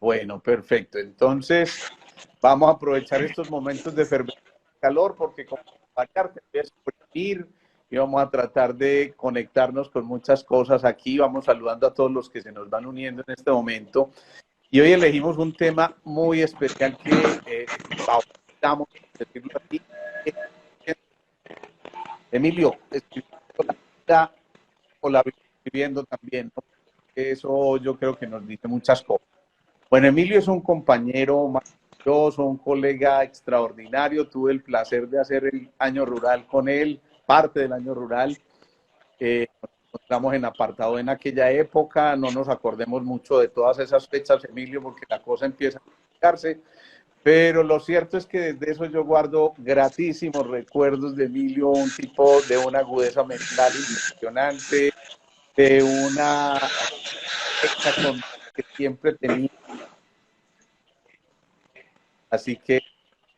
Bueno, perfecto. Entonces, vamos a aprovechar estos momentos de fervor y calor porque como te voy a exprimir y vamos a tratar de conectarnos con muchas cosas aquí. Vamos saludando a todos los que se nos van uniendo en este momento. Y hoy elegimos un tema muy especial que bautizamos, por decirlo así. Emilio, escribiendo la vida o la vida escribiendo también, ¿no? Eso yo creo que nos dice muchas cosas. Bueno, Emilio es un compañero maravilloso, un colega extraordinario. Tuve el placer de hacer el año rural con él, parte del año rural. Nos encontramos en apartado en aquella época. No nos acordemos mucho de todas esas fechas, Emilio, porque la cosa empieza a complicarse. Pero lo cierto es que desde eso yo guardo gratísimos recuerdos de Emilio, un tipo de una agudeza mental impresionante, de una que siempre tenía. Así que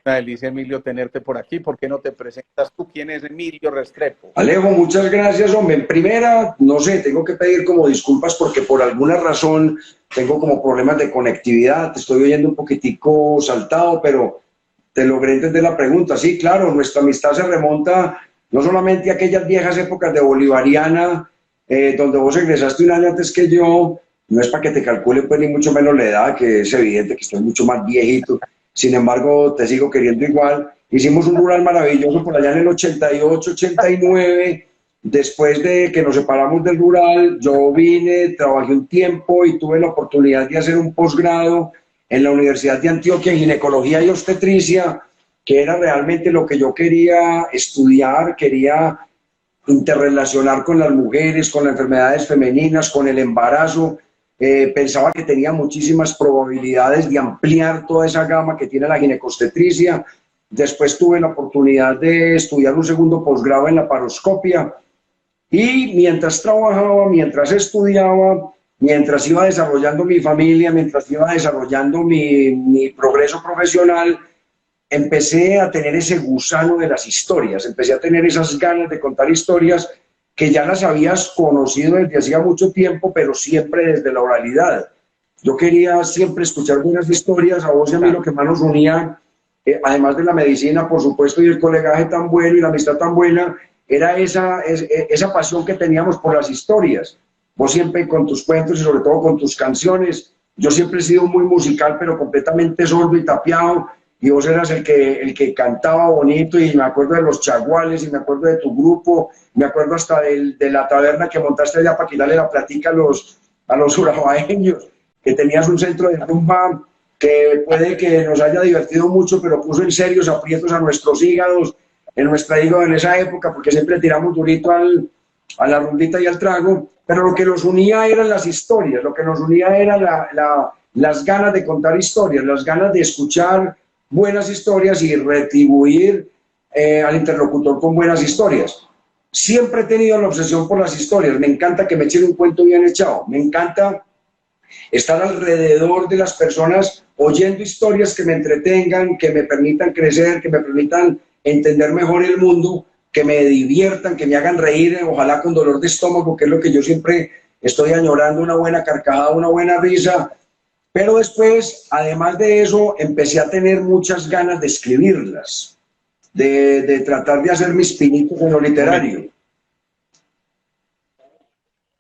una delicia, Emilio, tenerte por aquí. ¿Por qué no te presentas tú? ¿Quién es Emilio Restrepo? Alejo, muchas gracias, hombre. En primera, no sé, tengo que pedir como disculpas porque por alguna razón tengo como problemas de conectividad. Te estoy oyendo un poquitico saltado, pero te logré entender la pregunta. Sí, claro, nuestra amistad se remonta no solamente a aquellas viejas épocas de Bolivariana, donde vos egresaste un año antes que yo. No es para que te calcule, pues, ni mucho menos la edad, que es evidente que estás mucho más viejito. Sin embargo, te sigo queriendo igual. Hicimos un rural maravilloso por allá en el 88, 89. Después de que nos separamos del rural, yo vine, trabajé un tiempo y tuve la oportunidad de hacer un posgrado en la Universidad de Antioquia en ginecología y obstetricia, que era realmente lo que yo quería estudiar, quería interrelacionar con las mujeres, con las enfermedades femeninas, con el embarazo. Pensaba que tenía muchísimas probabilidades de ampliar toda esa gama que tiene la ginecobstetricia. Después tuve la oportunidad de estudiar un segundo posgrado en laparoscopia y mientras trabajaba, mientras estudiaba, mientras iba desarrollando mi familia, mientras iba desarrollando mi progreso profesional, empecé a tener ese gusano de las historias, empecé a tener esas ganas de contar historias que ya las habías conocido desde hacía mucho tiempo, pero siempre desde la oralidad. Yo quería siempre escuchar buenas historias. A vos y a mí lo que más nos unía, además de la medicina, por supuesto, y el colegaje tan bueno y la amistad tan buena, era esa pasión que teníamos por las historias. Vos siempre con tus cuentos y sobre todo con tus canciones. Yo siempre he sido muy musical, pero completamente sordo y tapiado, y vos eras el que cantaba bonito, y me acuerdo de los Chaguales, y me acuerdo de tu grupo, me acuerdo hasta de la taberna que montaste allá para quitarle la platica a los urabaeños, que tenías un centro de rumba que puede que nos haya divertido mucho, pero puso en serios aprietos a nuestros hígados, en nuestra hígado en esa época, porque siempre tiramos durito a la rumbita y al trago, pero lo que nos unía eran las historias, lo que nos unía era las ganas de contar historias, las ganas de escuchar buenas historias y retribuir al interlocutor con buenas historias. Siempre he tenido la obsesión por las historias, me encanta que me echen un cuento bien echado, me encanta estar alrededor de las personas oyendo historias que me entretengan, que me permitan crecer, que me permitan entender mejor el mundo, que me diviertan, que me hagan reír, ojalá con dolor de estómago, que es lo que yo siempre estoy añorando, una buena carcajada, una buena risa. Pero después, además de eso, empecé a tener muchas ganas de escribirlas, de tratar de hacer mis pinitos en lo literario.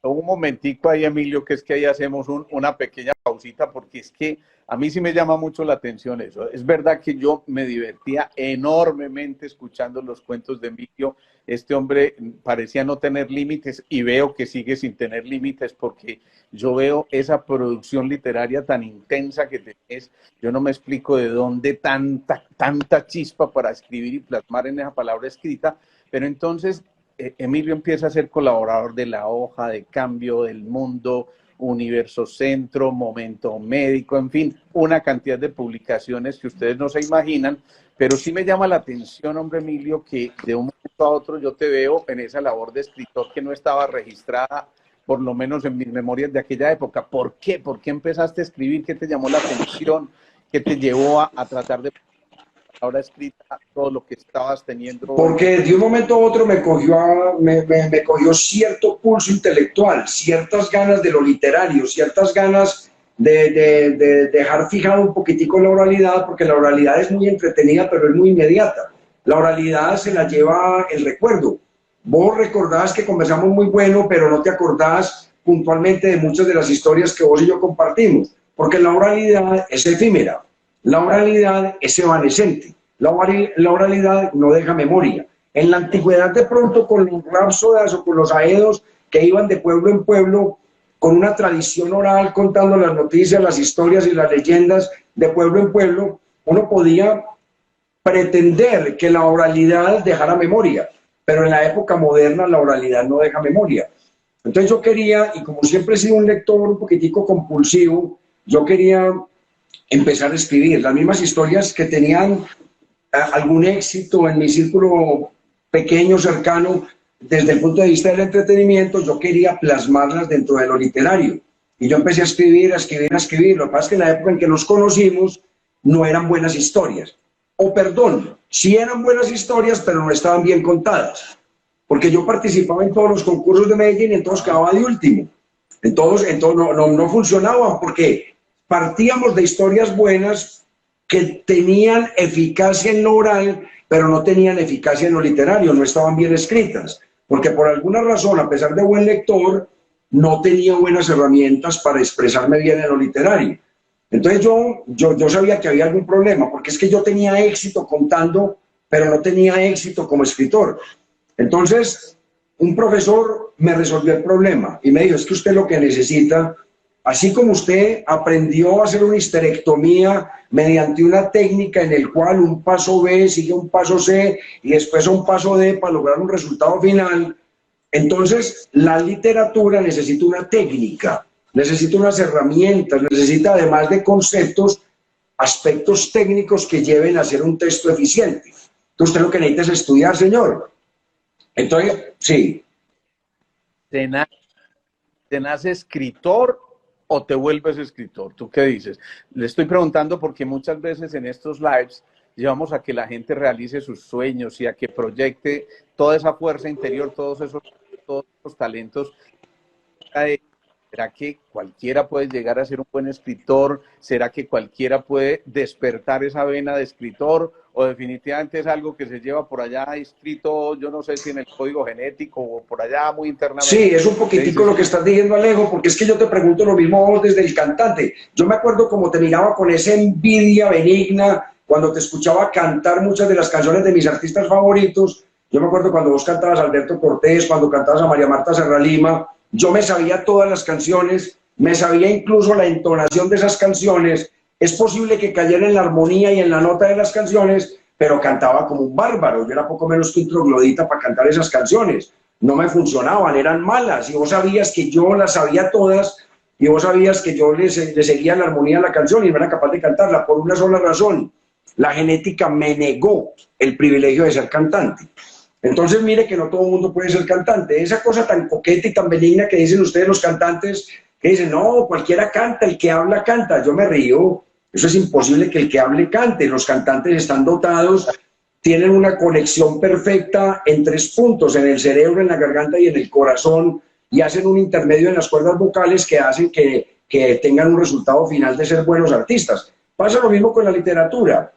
Un momentico ahí, Emilio, que es que ahí hacemos una pequeña pausita, porque es que a mí sí me llama mucho la atención eso. Es verdad que yo me divertía enormemente escuchando los cuentos de Emilio. Este hombre parecía no tener límites y veo que sigue sin tener límites, porque yo veo esa producción literaria tan intensa que tenés. Yo no me explico de dónde tanta chispa para escribir y plasmar en esa palabra escrita, pero entonces Emilio empieza a ser colaborador de La Hoja, de Cambio, del Mundo, Universo Centro, Momento Médico, en fin, una cantidad de publicaciones que ustedes no se imaginan, pero sí me llama la atención, hombre Emilio, que de un momento a otro yo te veo en esa labor de escritor que no estaba registrada, por lo menos en mis memorias de aquella época. ¿Por qué? ¿Por qué empezaste a escribir? ¿Qué te llamó la atención? ¿Qué te llevó a tratar de ahora escrita todo lo que estabas teniendo? Porque de un momento a otro me cogió cierto pulso intelectual, ciertas ganas de lo literario, ciertas ganas de dejar fijado un poquitico la oralidad, porque la oralidad es muy entretenida, pero es muy inmediata. La oralidad se la lleva el recuerdo. Vos recordás que conversamos muy bueno, pero no te acordás puntualmente de muchas de las historias que vos y yo compartimos, porque la oralidad es efímera, la oralidad es evanescente, la oralidad no deja memoria. En la antigüedad, de pronto, con los rapsodas o con los aedos que iban de pueblo en pueblo, con una tradición oral contando las noticias, las historias y las leyendas de pueblo en pueblo, uno podía pretender que la oralidad dejara memoria, pero en la época moderna la oralidad no deja memoria. Entonces yo quería, y como siempre he sido un lector un poquitico compulsivo, yo quería empezar a escribir las mismas historias que tenían algún éxito en mi círculo pequeño, cercano, desde el punto de vista del entretenimiento. Yo quería plasmarlas dentro de lo literario. Y yo empecé a escribir, a escribir, a escribir. Lo que pasa es que en la época en que nos conocimos no eran buenas historias. O perdón, sí eran buenas historias, pero no estaban bien contadas. Porque yo participaba en todos los concursos de Medellín y en todos quedaba de último. En todos no funcionaban porque partíamos de historias buenas que tenían eficacia en lo oral, pero no tenían eficacia en lo literario, no estaban bien escritas. Porque por alguna razón, a pesar de buen lector, no tenía buenas herramientas para expresarme bien en lo literario. Entonces yo sabía que había algún problema, porque es que yo tenía éxito contando, pero no tenía éxito como escritor. Entonces, un profesor me resolvió el problema y me dijo, es que usted lo que necesita, así como usted aprendió a hacer una histerectomía mediante una técnica en el cual un paso B sigue un paso C y después un paso D para lograr un resultado final, entonces la literatura necesita una técnica, necesita unas herramientas, necesita además de conceptos, aspectos técnicos que lleven a hacer un texto eficiente. Entonces usted lo que necesita es estudiar, señor. Entonces, sí. ¿Te nace escritor o te vuelves escritor? ¿Tú qué dices? Le estoy preguntando porque muchas veces en estos lives llevamos a que la gente realice sus sueños y a que proyecte toda esa fuerza interior, todos esos talentos. ¿Será que cualquiera puede llegar a ser un buen escritor? ¿Será que cualquiera puede despertar esa vena de escritor? ¿O definitivamente es algo que se lleva por allá escrito, yo no sé si en el código genético o por allá muy internamente? Sí, es un poquitico lo que estás diciendo, Alejo, porque es que yo te pregunto lo mismo a vos desde el cantante. Yo me acuerdo como te miraba con esa envidia benigna cuando te escuchaba cantar muchas de las canciones de mis artistas favoritos. Yo me acuerdo cuando vos cantabas a Alberto Cortés, cuando cantabas a María Marta Serralima. Yo me sabía todas las canciones, me sabía incluso la entonación de esas canciones. Es posible que cayera en la armonía y en la nota de las canciones, pero cantaba como un bárbaro. Yo era poco menos que un troglodita para cantar esas canciones. No me funcionaban, eran malas. Y vos sabías que yo las sabía todas, y vos sabías que yo le seguía la armonía a la canción y no era capaz de cantarla por una sola razón. La genética me negó el privilegio de ser cantante. Entonces, mire que no todo el mundo puede ser cantante. Esa cosa tan coqueta y tan benigna que dicen ustedes los cantantes, que dicen, no, cualquiera canta, el que habla canta. Yo me río. Eso es imposible que el que hable cante. Los cantantes están dotados, tienen una conexión perfecta en 3 puntos, en el cerebro, en la garganta y en el corazón, y hacen un intermedio en las cuerdas vocales que hacen que tengan un resultado final de ser buenos artistas. Pasa lo mismo con la literatura.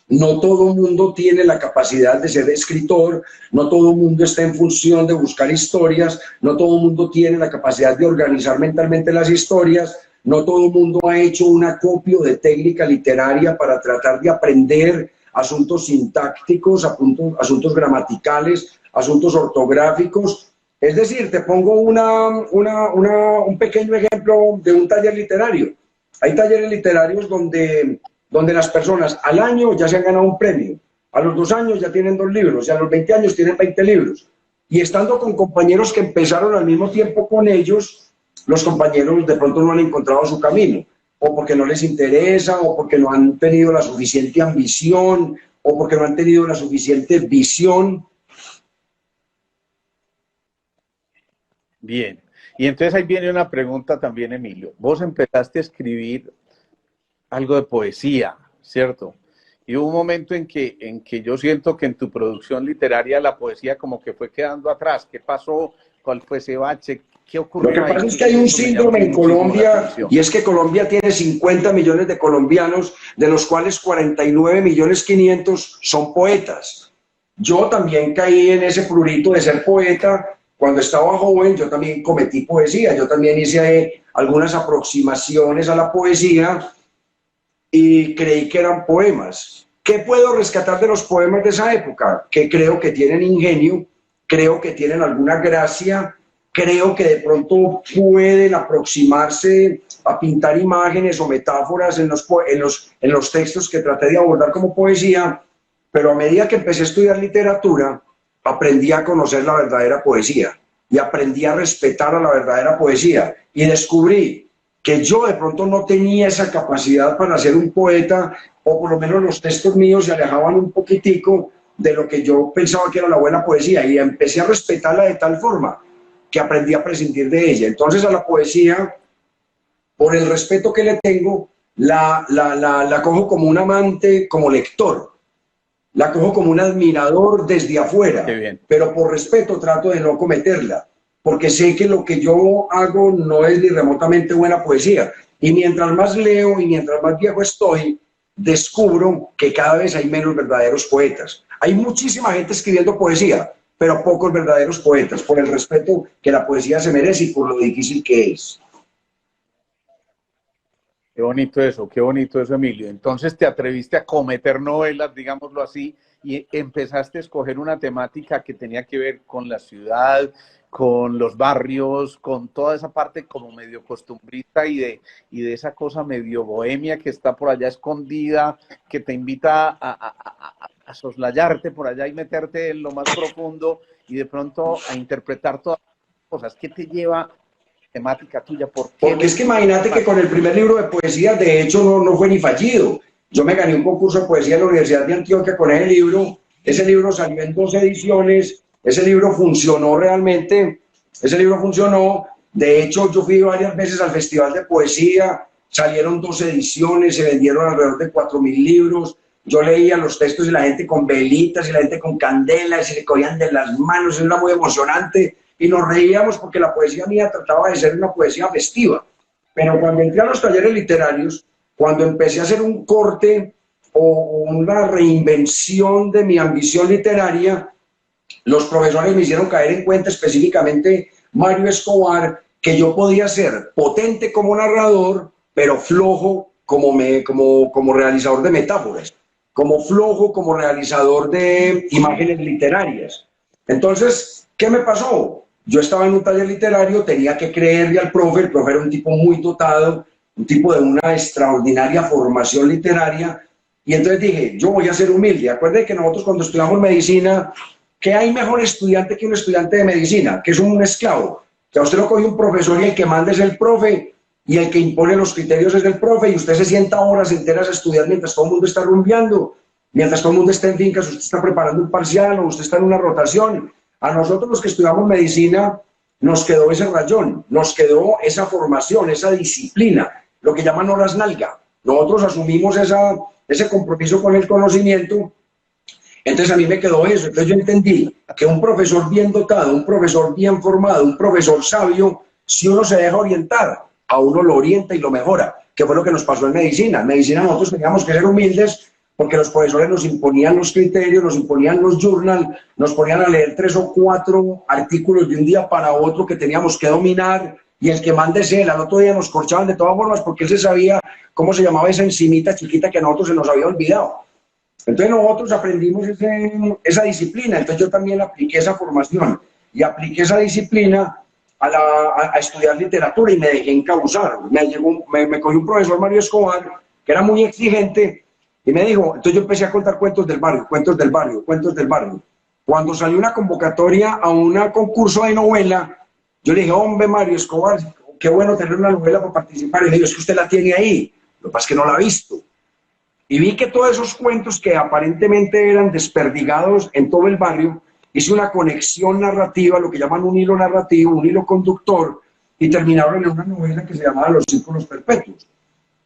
No todo el mundo tiene la capacidad de ser escritor, no todo el mundo está en función de buscar historias, no todo el mundo tiene la capacidad de organizar mentalmente las historias, no todo el mundo ha hecho un acopio de técnica literaria para tratar de aprender asuntos sintácticos, asuntos gramaticales, asuntos ortográficos. Es decir, te pongo un pequeño ejemplo de un taller literario. Hay talleres literarios donde las personas al año ya se han ganado un premio, a los 2 años ya tienen 2 libros, y a los 20 años tienen 20 libros. Y estando con compañeros que empezaron al mismo tiempo con ellos, los compañeros de pronto no han encontrado su camino, o porque no les interesa, o porque no han tenido la suficiente ambición, o porque no han tenido la suficiente visión. Bien. Y entonces ahí viene una pregunta también, Emilio. Vos empezaste a escribir algo de poesía, ¿cierto? Y hubo un momento en que yo siento que en tu producción literaria la poesía como que fue quedando atrás. ¿Qué pasó? ¿Cuál fue ese bache? ¿Qué Lo que ocurrió ahí? pasa es que hay un Eso me llamó síndrome en muchísimo la Colombia, atención. y es que Colombia tiene 50 millones de colombianos, de los cuales 49 millones 500 son poetas. Yo también caí en ese prurito de ser poeta. Cuando estaba joven, yo también cometí poesía, yo también hice algunas aproximaciones a la poesía y creí que eran poemas. ¿Qué puedo rescatar de los poemas de esa época? Que creo que tienen ingenio, creo que tienen alguna gracia, creo que de pronto pueden aproximarse a pintar imágenes o metáforas en los textos que traté de abordar como poesía, pero a medida que empecé a estudiar literatura, aprendí a conocer la verdadera poesía y aprendí a respetar a la verdadera poesía y descubrí que yo de pronto no tenía esa capacidad para ser un poeta, o por lo menos los textos míos se alejaban un poquitico de lo que yo pensaba que era la buena poesía, y empecé a respetarla de tal forma que aprendí a prescindir de ella. Entonces a la poesía, por el respeto que le tengo, la cojo como un amante, como lector, la cojo como un admirador desde Qué afuera, bien. pero por respeto trato de no cometerla, porque sé que lo que yo hago no es ni remotamente buena poesía. Y mientras más leo y mientras más viejo estoy, descubro que cada vez hay menos verdaderos poetas. Hay muchísima gente escribiendo poesía, pero pocos verdaderos poetas, por el respeto que la poesía se merece y por lo difícil que es. Qué bonito eso, Emilio. Entonces te atreviste a cometer novelas, digámoslo así, y empezaste a escoger una temática que tenía que ver con la ciudad, con los barrios, con toda esa parte como medio costumbrista y de esa cosa medio bohemia que está por allá escondida, que te invita a soslayarte por allá y meterte en lo más profundo y de pronto a interpretar todas las cosas. ¿Qué te lleva temática tuya? ¿Por qué Porque me es que gusta esta imagínate que parte? con el primer libro de poesía, de hecho, no fue ni fallido. Yo me gané un concurso de poesía en la Universidad de Antioquia con ese libro salió en 2 ediciones, ese libro funcionó realmente, ese libro funcionó. De hecho, yo fui varias veces al Festival de Poesía, salieron 2 ediciones, se vendieron alrededor de 4.000 libros. Yo leía los textos y la gente con velitas y la gente con candelas y se le cogían de las manos, era muy emocionante y nos reíamos porque la poesía mía trataba de ser una poesía festiva. Pero cuando entré a los talleres literarios, cuando empecé a hacer un corte o una reinvención de mi ambición literaria, los profesores me hicieron caer en cuenta, específicamente Mario Escobar, que yo podía ser potente como narrador, pero flojo como realizador de metáforas, como flojo como realizador de imágenes literarias. Entonces, ¿qué me pasó? Yo estaba en un taller literario, tenía que creerle al profe, el profe era un tipo muy dotado, un tipo de una extraordinaria formación literaria, y entonces dije, yo voy a ser humilde. Acuérdense que nosotros cuando estudiamos medicina, ¿qué hay mejor estudiante que un estudiante de medicina? Que es un esclavo. O sea, usted lo coge un profesor y el que manda es el profe, y el que impone los criterios es el profe, y usted se sienta horas enteras a estudiar mientras todo el mundo está rumbeando, mientras todo el mundo está en fincas, usted está preparando un parcial o usted está en una rotación. A nosotros los que estudiamos medicina nos quedó ese rayón, nos quedó esa formación, esa disciplina, lo que llaman horas nalga. Nosotros asumimos ese compromiso con el conocimiento. Entonces a mí me quedó eso. Entonces yo entendí que un profesor bien dotado, un profesor bien formado, un profesor sabio, si uno se deja orientar, a uno lo orienta y lo mejora, que fue lo que nos pasó en medicina. En medicina nosotros teníamos que ser humildes porque los profesores nos imponían los criterios, nos imponían los journals, nos ponían a leer 3 o 4 artículos de un día para otro que teníamos que dominar, y el que mande es él. Al otro día nos corchaban de todas formas porque él se sabía cómo se llamaba esa enzimita chiquita que a nosotros se nos había olvidado. Entonces nosotros aprendimos esa disciplina, entonces yo también apliqué esa formación y apliqué esa disciplina a estudiar literatura y me dejé encauzar. Me cogió un profesor, Mario Escobar, que era muy exigente, y me dijo, entonces yo empecé a contar cuentos del barrio, cuentos del barrio, cuentos del barrio. Cuando salió una convocatoria a un concurso de novela, yo le dije, hombre, Mario Escobar, qué bueno tener una novela para participar. Y le digo, es que usted la tiene ahí, lo que pasa es que no la ha visto. Y vi que todos esos cuentos que aparentemente eran desperdigados en todo el barrio, hice una conexión narrativa, lo que llaman un hilo narrativo, un hilo conductor, y terminaron en una novela que se llamaba Los Círculos Perpetuos.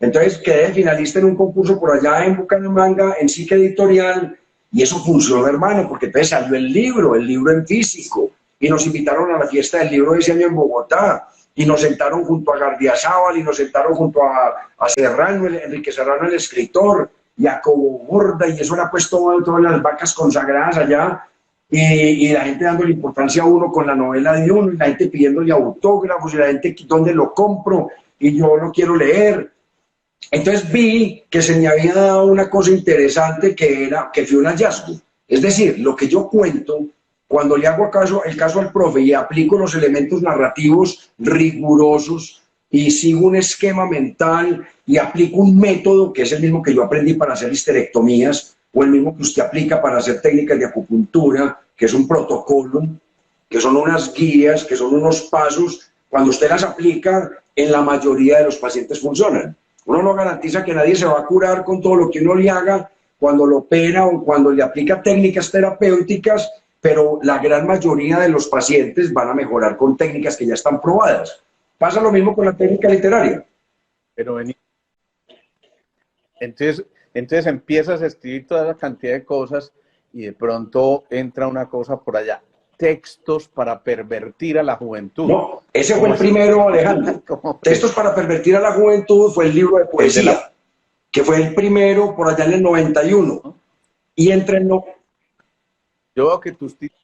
Entonces quedé finalista en un concurso por allá en Bucaramanga, en Psique Editorial, y eso funcionó, hermano, porque entonces salió el libro en físico. y nos invitaron a la fiesta del libro de ese año en Bogotá, y nos sentaron junto a Gardiazabal, y nos sentaron junto a Serrano, Enrique Serrano, el escritor, y a Cobo Borda, y eso era pues todas las vacas consagradas allá, y la gente dándole importancia a uno con la novela de uno, y la gente pidiéndole autógrafos, y la gente dónde lo compro, y yo lo quiero leer. Entonces vi que se me había dado una cosa interesante que fue un hallazgo. Es decir, lo que yo cuento, cuando le hago el caso al profe y aplico los elementos narrativos rigurosos y sigo un esquema mental y aplico un método que es el mismo que yo aprendí para hacer histerectomías o el mismo que usted aplica para hacer técnicas de acupuntura, que es un protocolo, que son unas guías, que son unos pasos, cuando usted las aplica, en la mayoría de los pacientes funcionan. Uno no garantiza que nadie se va a curar con todo lo que uno le haga cuando lo opera o cuando le aplica técnicas terapéuticas, pero la gran mayoría de los pacientes van a mejorar con técnicas que ya están probadas. Pasa lo mismo con la técnica literaria. Pero entonces empiezas a escribir toda la cantidad de cosas y de pronto entra una cosa por allá. Textos para pervertir a la juventud. No, ese fue el primero, Alejandro. Textos para pervertir a la juventud fue el libro de poesía, que fue el primero por allá en el 91. Y entre no. Yo veo que tus títulos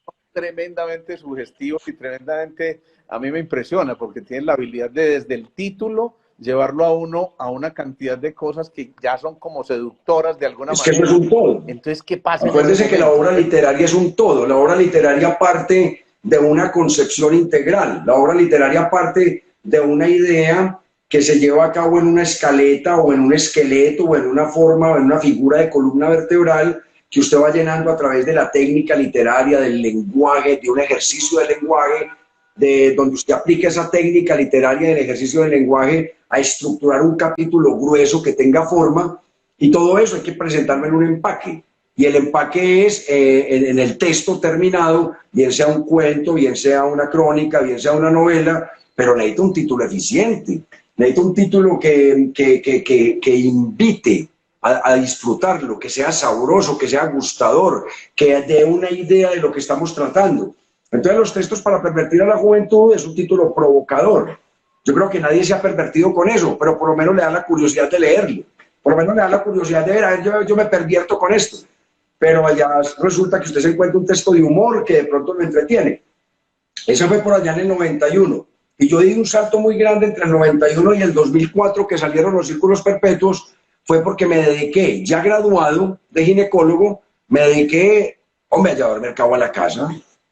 son tremendamente sugestivos y tremendamente, a mí me impresiona, porque tienes la habilidad de desde el título llevarlo a uno a una cantidad de cosas que ya son como seductoras de alguna manera. Es que eso es un todo. Entonces, ¿qué pasa? Acuérdese que la obra literaria es un todo. La obra literaria parte de una concepción integral. La obra literaria parte de una idea que se lleva a cabo en una escaleta o en un esqueleto o en una forma o en una figura de columna vertebral que usted va llenando a través de la técnica literaria, del lenguaje, de un ejercicio de lenguaje, de donde usted aplica esa técnica literaria del ejercicio del lenguaje a estructurar un capítulo grueso que tenga forma, y todo eso hay que presentarlo en un empaque. Y el empaque es en el texto terminado, bien sea un cuento, bien sea una crónica, bien sea una novela, pero necesita un título eficiente, necesita un título que invite a disfrutarlo, que sea sabroso, que sea gustador, que dé una idea de lo que estamos tratando. Entonces, los textos para pervertir a la juventud es un título provocador. Yo creo que nadie se ha pervertido con eso, pero por lo menos le da la curiosidad de leerlo. Por lo menos le da la curiosidad de ver, a ver, yo me pervierto con esto. Pero allá resulta que usted se encuentra un texto de humor que de pronto lo entretiene. Eso fue por allá en el 91. Y yo di un salto muy grande entre el 91 y el 2004, que salieron los Círculos Perpetuos, fue porque me dediqué, ya graduado de ginecólogo, me dediqué, hombre, a llevar mercado a la casa.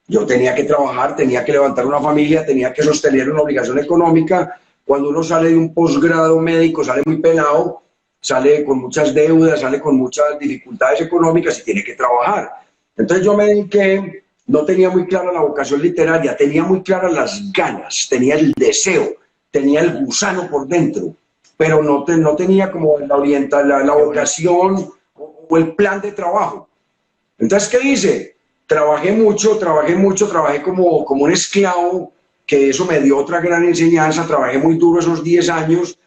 Yo tenía que trabajar, tenía que levantar una familia, tenía que sostener una obligación económica. Cuando uno sale de un posgrado médico, sale muy pelado, sale con muchas deudas, sale con muchas dificultades económicas y tiene que trabajar. Entonces yo me dediqué, no tenía muy clara la vocación literaria, tenía muy claras las ganas, tenía el deseo, tenía el gusano por dentro, pero no tenía como la vocación o el plan de trabajo. Entonces, ¿qué hice? Trabajé mucho, trabajé como un esclavo, que eso me dio otra gran enseñanza, trabajé muy duro esos 10 años,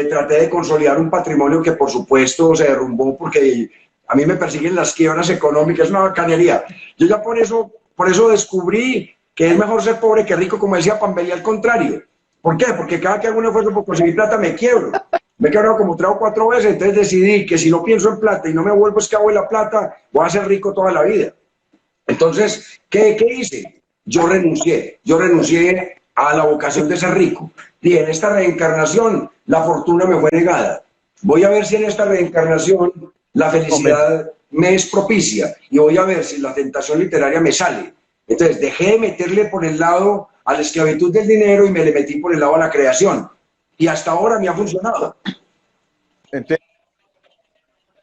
traté de consolidar un patrimonio que por supuesto se derrumbó porque a mí me persiguen las quiebras económicas, es una bacanería. Yo ya por eso descubrí que es mejor ser pobre que rico, como decía Pambelí, al contrario. ¿Por qué? Porque cada que hago un esfuerzo por conseguir plata me quiebro. Me he quebrado como 3 o 4 veces, entonces decidí que si no pienso en plata y no me vuelvo esclavo de la plata, voy a ser rico toda la vida. Entonces, ¿qué hice? Yo renuncié a la vocación de ser rico. Y en esta reencarnación, la fortuna me fue negada. Voy a ver si en esta reencarnación la felicidad me es propicia y voy a ver si la tentación literaria me sale. Entonces, dejé de meterle por el lado a la esclavitud del dinero y me le metí por el lado a la creación. Y hasta ahora me ha funcionado. Entonces,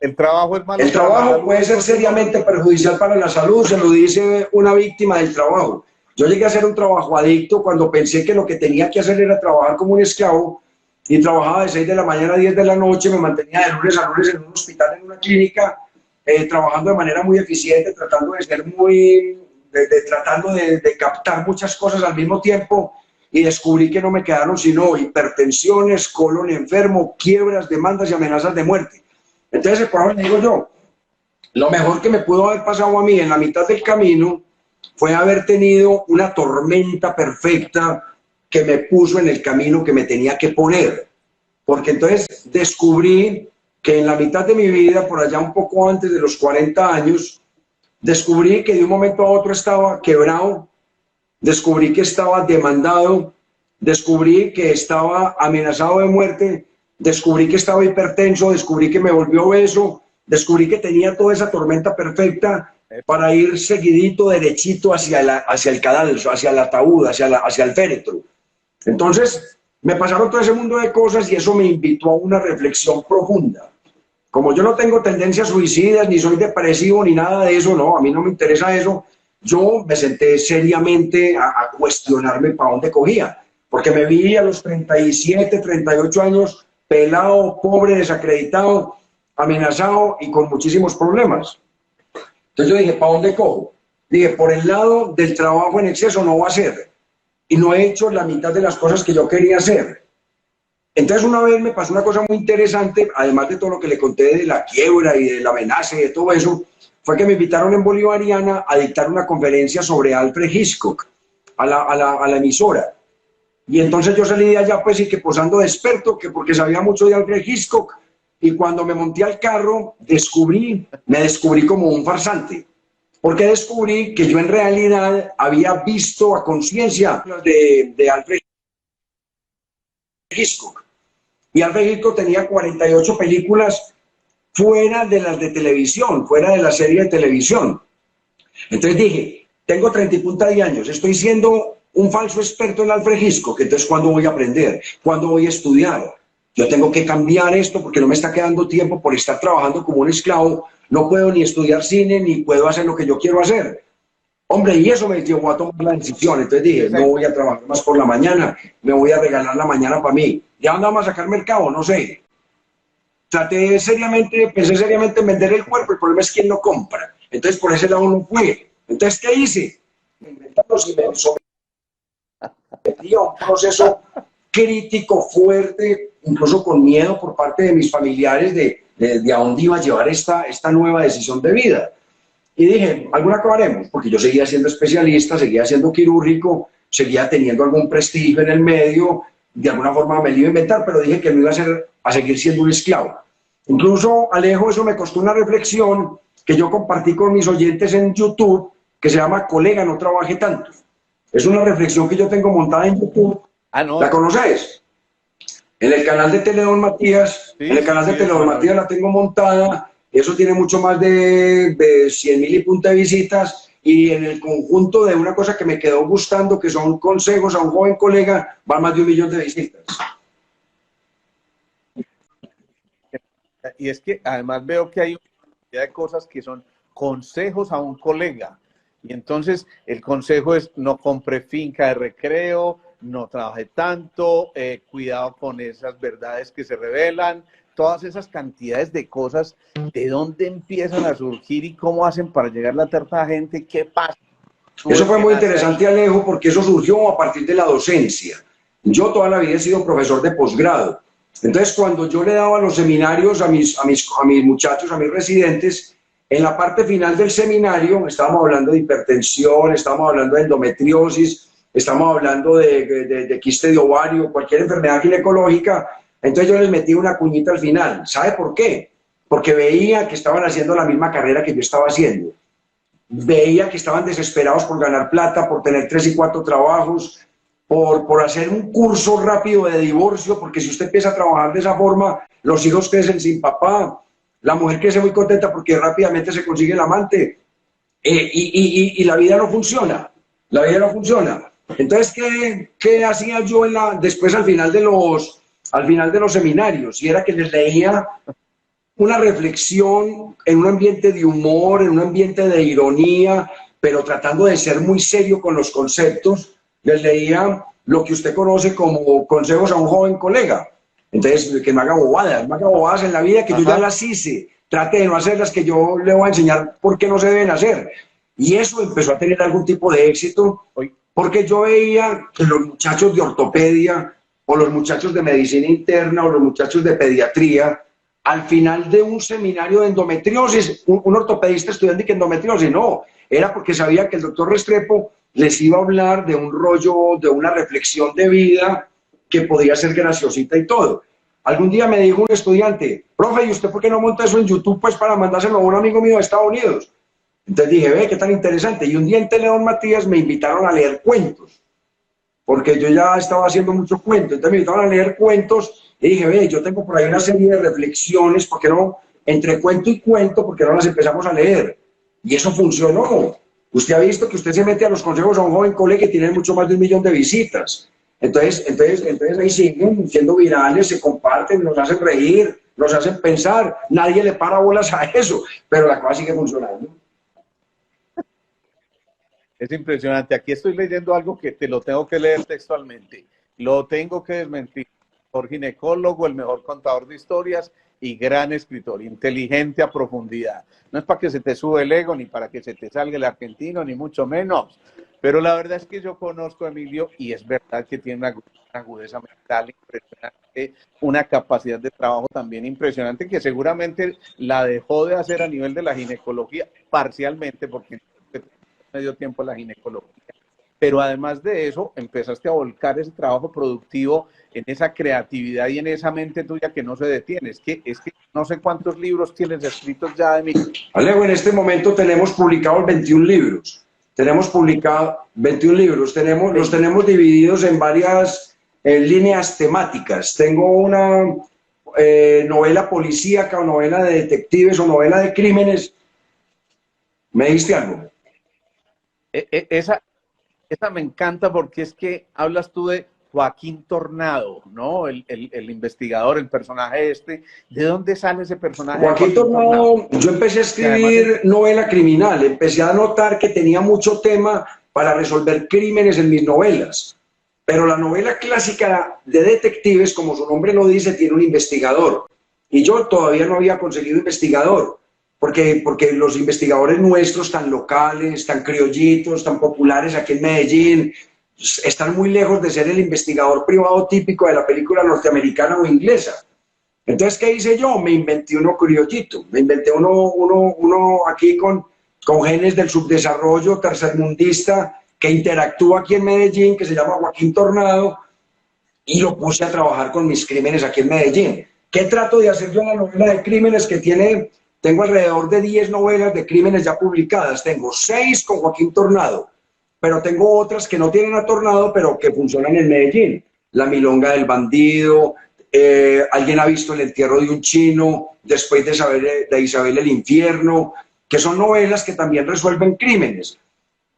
¿el trabajo es malo? El trabajo puede ser seriamente perjudicial para la salud, se lo dice una víctima del trabajo. Yo llegué a hacer un trabajo adicto cuando pensé que lo que tenía que hacer era trabajar como un esclavo, y trabajaba de 6 de la mañana a 10 de la noche, me mantenía de lunes a lunes en un hospital, en una clínica, trabajando de manera muy eficiente, tratando de ser tratando de captar muchas cosas al mismo tiempo, y descubrí que no me quedaron sino hipertensiones, colon enfermo, quiebras, demandas y amenazas de muerte. Entonces, por eso le digo yo, lo mejor que me pudo haber pasado a mí en la mitad del camino fue haber tenido una tormenta perfecta que me puso en el camino que me tenía que poner. Porque entonces descubrí que en la mitad de mi vida, por allá un poco antes de los 40 años, descubrí que de un momento a otro estaba quebrado, descubrí que estaba demandado, descubrí que estaba amenazado de muerte, descubrí que estaba hipertenso, descubrí que me volvió obeso, descubrí que tenía toda esa tormenta perfecta para ir seguidito, derechito hacia el cadalso, hacia el ataúd, hacia el féretro. Entonces, me pasaron todo ese mundo de cosas y eso me invitó a una reflexión profunda. Como yo no tengo tendencias suicidas, ni soy depresivo, ni nada de eso, no, a mí no me interesa eso, yo me senté seriamente a cuestionarme para dónde cogía, porque me vi a los 37, 38 años, pelado, pobre, desacreditado, amenazado y con muchísimos problemas. Entonces yo dije, ¿para dónde cojo? Dije, por el lado del trabajo en exceso no va a ser, y no he hecho la mitad de las cosas que yo quería hacer. Entonces una vez me pasó una cosa muy interesante, además de todo lo que le conté de la quiebra y de la amenaza y de todo eso, fue que me invitaron en Bolivariana a dictar una conferencia sobre Alfred Hitchcock a la emisora. Y entonces yo salí de allá pues y que posando de experto, que porque sabía mucho de Alfred Hitchcock, y cuando me monté al carro me descubrí como un farsante, porque descubrí que yo en realidad había visto a conciencia de Alfred Hitchcock. Y Alfred Hitchcock tenía 48 películas fuera de las de televisión, fuera de la serie de televisión. Entonces dije, tengo 30 y punta de años, estoy siendo un falso experto en Alfred Hitchcock, entonces ¿cuándo voy a aprender? ¿Cuándo voy a estudiar? Yo tengo que cambiar esto porque no me está quedando tiempo por estar trabajando como un esclavo, no puedo ni estudiar cine, ni puedo hacer lo que yo quiero hacer. Hombre, y eso me llevó a tomar la decisión. Entonces dije, no voy a trabajar más por la mañana, me voy a regalar la mañana para mí. ¿Ya andamos a sacar mercado? No sé. Pensé seriamente en vender el cuerpo, el problema es quién lo compra. Entonces por ese lado no fue. Entonces, ¿qué hice? Me inventamos y me sometí a un proceso crítico, fuerte, incluso con miedo por parte de mis familiares de a dónde iba a llevar esta nueva decisión de vida. Y dije, alguna acabaremos, porque yo seguía siendo especialista, seguía siendo quirúrgico, seguía teniendo algún prestigio en el medio, de alguna forma me lo iba a inventar, pero dije que no iba a seguir siendo un esclavo. Incluso, Alejo, eso me costó una reflexión que yo compartí con mis oyentes en YouTube, que se llama Colega, no trabaje tanto. Es una reflexión que yo tengo montada en YouTube. Ah, no. ¿La conoces? En el canal de Teledón Matías, Sí, en el canal de Teledón bueno, Matías la tengo montada. Eso tiene mucho más de 100.000 y punta de visitas, y en el conjunto de una cosa que me quedó gustando, que son consejos a un joven colega, va más de 1 millón de visitas. Y es que además veo que hay una cantidad de cosas que son consejos a un colega. Y entonces el consejo es no compre finca de recreo, no trabaje tanto, cuidado con esas verdades que se revelan, todas esas cantidades de cosas, ¿de dónde empiezan a surgir y cómo hacen para llegar a la terta gente? ¿Qué pasa? Eso fue muy interesante, Alejo, porque eso surgió a partir de la docencia. Yo toda la vida he sido profesor de posgrado. Entonces, cuando yo le daba los seminarios a mis muchachos, a mis residentes, en la parte final del seminario estábamos hablando de hipertensión, estábamos hablando de endometriosis, estamos hablando de quiste de ovario, cualquier enfermedad ginecológica. Entonces yo les metí una cuñita al final. ¿Sabe por qué? Porque veía que estaban haciendo la misma carrera que yo estaba haciendo. Veía que estaban desesperados por ganar plata, por tener 3 y 4 trabajos, por hacer un curso rápido de divorcio, porque si usted empieza a trabajar de esa forma, los hijos crecen sin papá, la mujer crece muy contenta porque rápidamente se consigue el amante, y la vida no funciona, la vida no funciona. Entonces, ¿qué hacía yo después al final de los seminarios? Y era que les leía una reflexión en un ambiente de humor, en un ambiente de ironía, pero tratando de ser muy serio con los conceptos. Les leía lo que usted conoce como consejos a un joven colega. Entonces, que no haga bobadas en la vida, que yo ya las hice. Trate de no hacerlas, que yo le voy a enseñar por qué no se deben hacer. Y eso empezó a tener algún tipo de éxito, porque yo veía que los muchachos de ortopedia, o los muchachos de medicina interna, o los muchachos de pediatría, al final de un seminario de endometriosis, un ortopedista estudiante que endometriosis, no, era porque sabía que el doctor Restrepo les iba a hablar de un rollo, de una reflexión de vida que podía ser graciosita y todo. Algún día me dijo un estudiante, profe, ¿y usted por qué no monta eso en YouTube pues para mandárselo a un amigo mío de Estados Unidos? Entonces dije, ve, qué tan interesante. Y un día en Teleón Matías me invitaron a leer cuentos, porque yo ya estaba haciendo muchos cuentos. Entonces me invitaron a leer cuentos y dije, ve, yo tengo por ahí una serie de reflexiones, ¿por qué no? Entre cuento y cuento, ¿por qué no las empezamos a leer? Y eso funcionó. Usted ha visto que usted se mete a los consejos a un joven cole que tiene mucho más de 1 millón de visitas. Entonces ahí siguen siendo virales, se comparten, nos hacen reír, nos hacen pensar. Nadie le para bolas a eso, pero la cosa sigue funcionando. Es impresionante. Aquí estoy leyendo algo que te lo tengo que leer textualmente. Lo tengo que desmentir. El mejor ginecólogo, el mejor contador de historias y gran escritor, inteligente a profundidad. No es para que se te sube el ego, ni para que se te salga el argentino, ni mucho menos. Pero la verdad es que yo conozco a Emilio y es verdad que tiene una agudeza mental impresionante, una capacidad de trabajo también impresionante que seguramente la dejó de hacer a nivel de la ginecología parcialmente porque medio tiempo en la ginecología. Pero además de eso, empezaste a volcar ese trabajo productivo en esa creatividad y en esa mente tuya que no se detiene. Es que no sé cuántos libros tienes escritos ya de mí. Alejo, en este momento tenemos publicados 21 libros. Tenemos publicado 21 libros. Los tenemos divididos en varias líneas temáticas. Tengo una novela policíaca o novela de detectives o novela de crímenes. ¿Me diste algo? Esa me encanta porque es que hablas tú de Joaquín Tornado, ¿no? El investigador, el personaje este. ¿De dónde sale ese personaje? Joaquín Tornado, yo empecé a escribir novela criminal. Empecé a notar que tenía mucho tema para resolver crímenes en mis novelas. Pero la novela clásica de detectives, como su nombre lo dice, tiene un investigador. Y yo todavía no había conseguido investigador. Porque los investigadores nuestros, tan locales, tan criollitos, tan populares aquí en Medellín, están muy lejos de ser el investigador privado típico de la película norteamericana o inglesa. Entonces, ¿qué hice yo? Me inventé uno criollito, me inventé uno aquí con genes del subdesarrollo tercermundista que interactúa aquí en Medellín, que se llama Joaquín Tornado, y lo puse a trabajar con mis crímenes aquí en Medellín. ¿Qué trato de hacer yo en la novela de crímenes que tiene? Tengo alrededor de 10 novelas de crímenes ya publicadas. Tengo 6 con Joaquín Tornado, pero tengo otras que no tienen a Tornado, pero que funcionan en Medellín. La Milonga del Bandido, Alguien ha visto el entierro de un chino, Después de Isabel el infierno, que son novelas que también resuelven crímenes.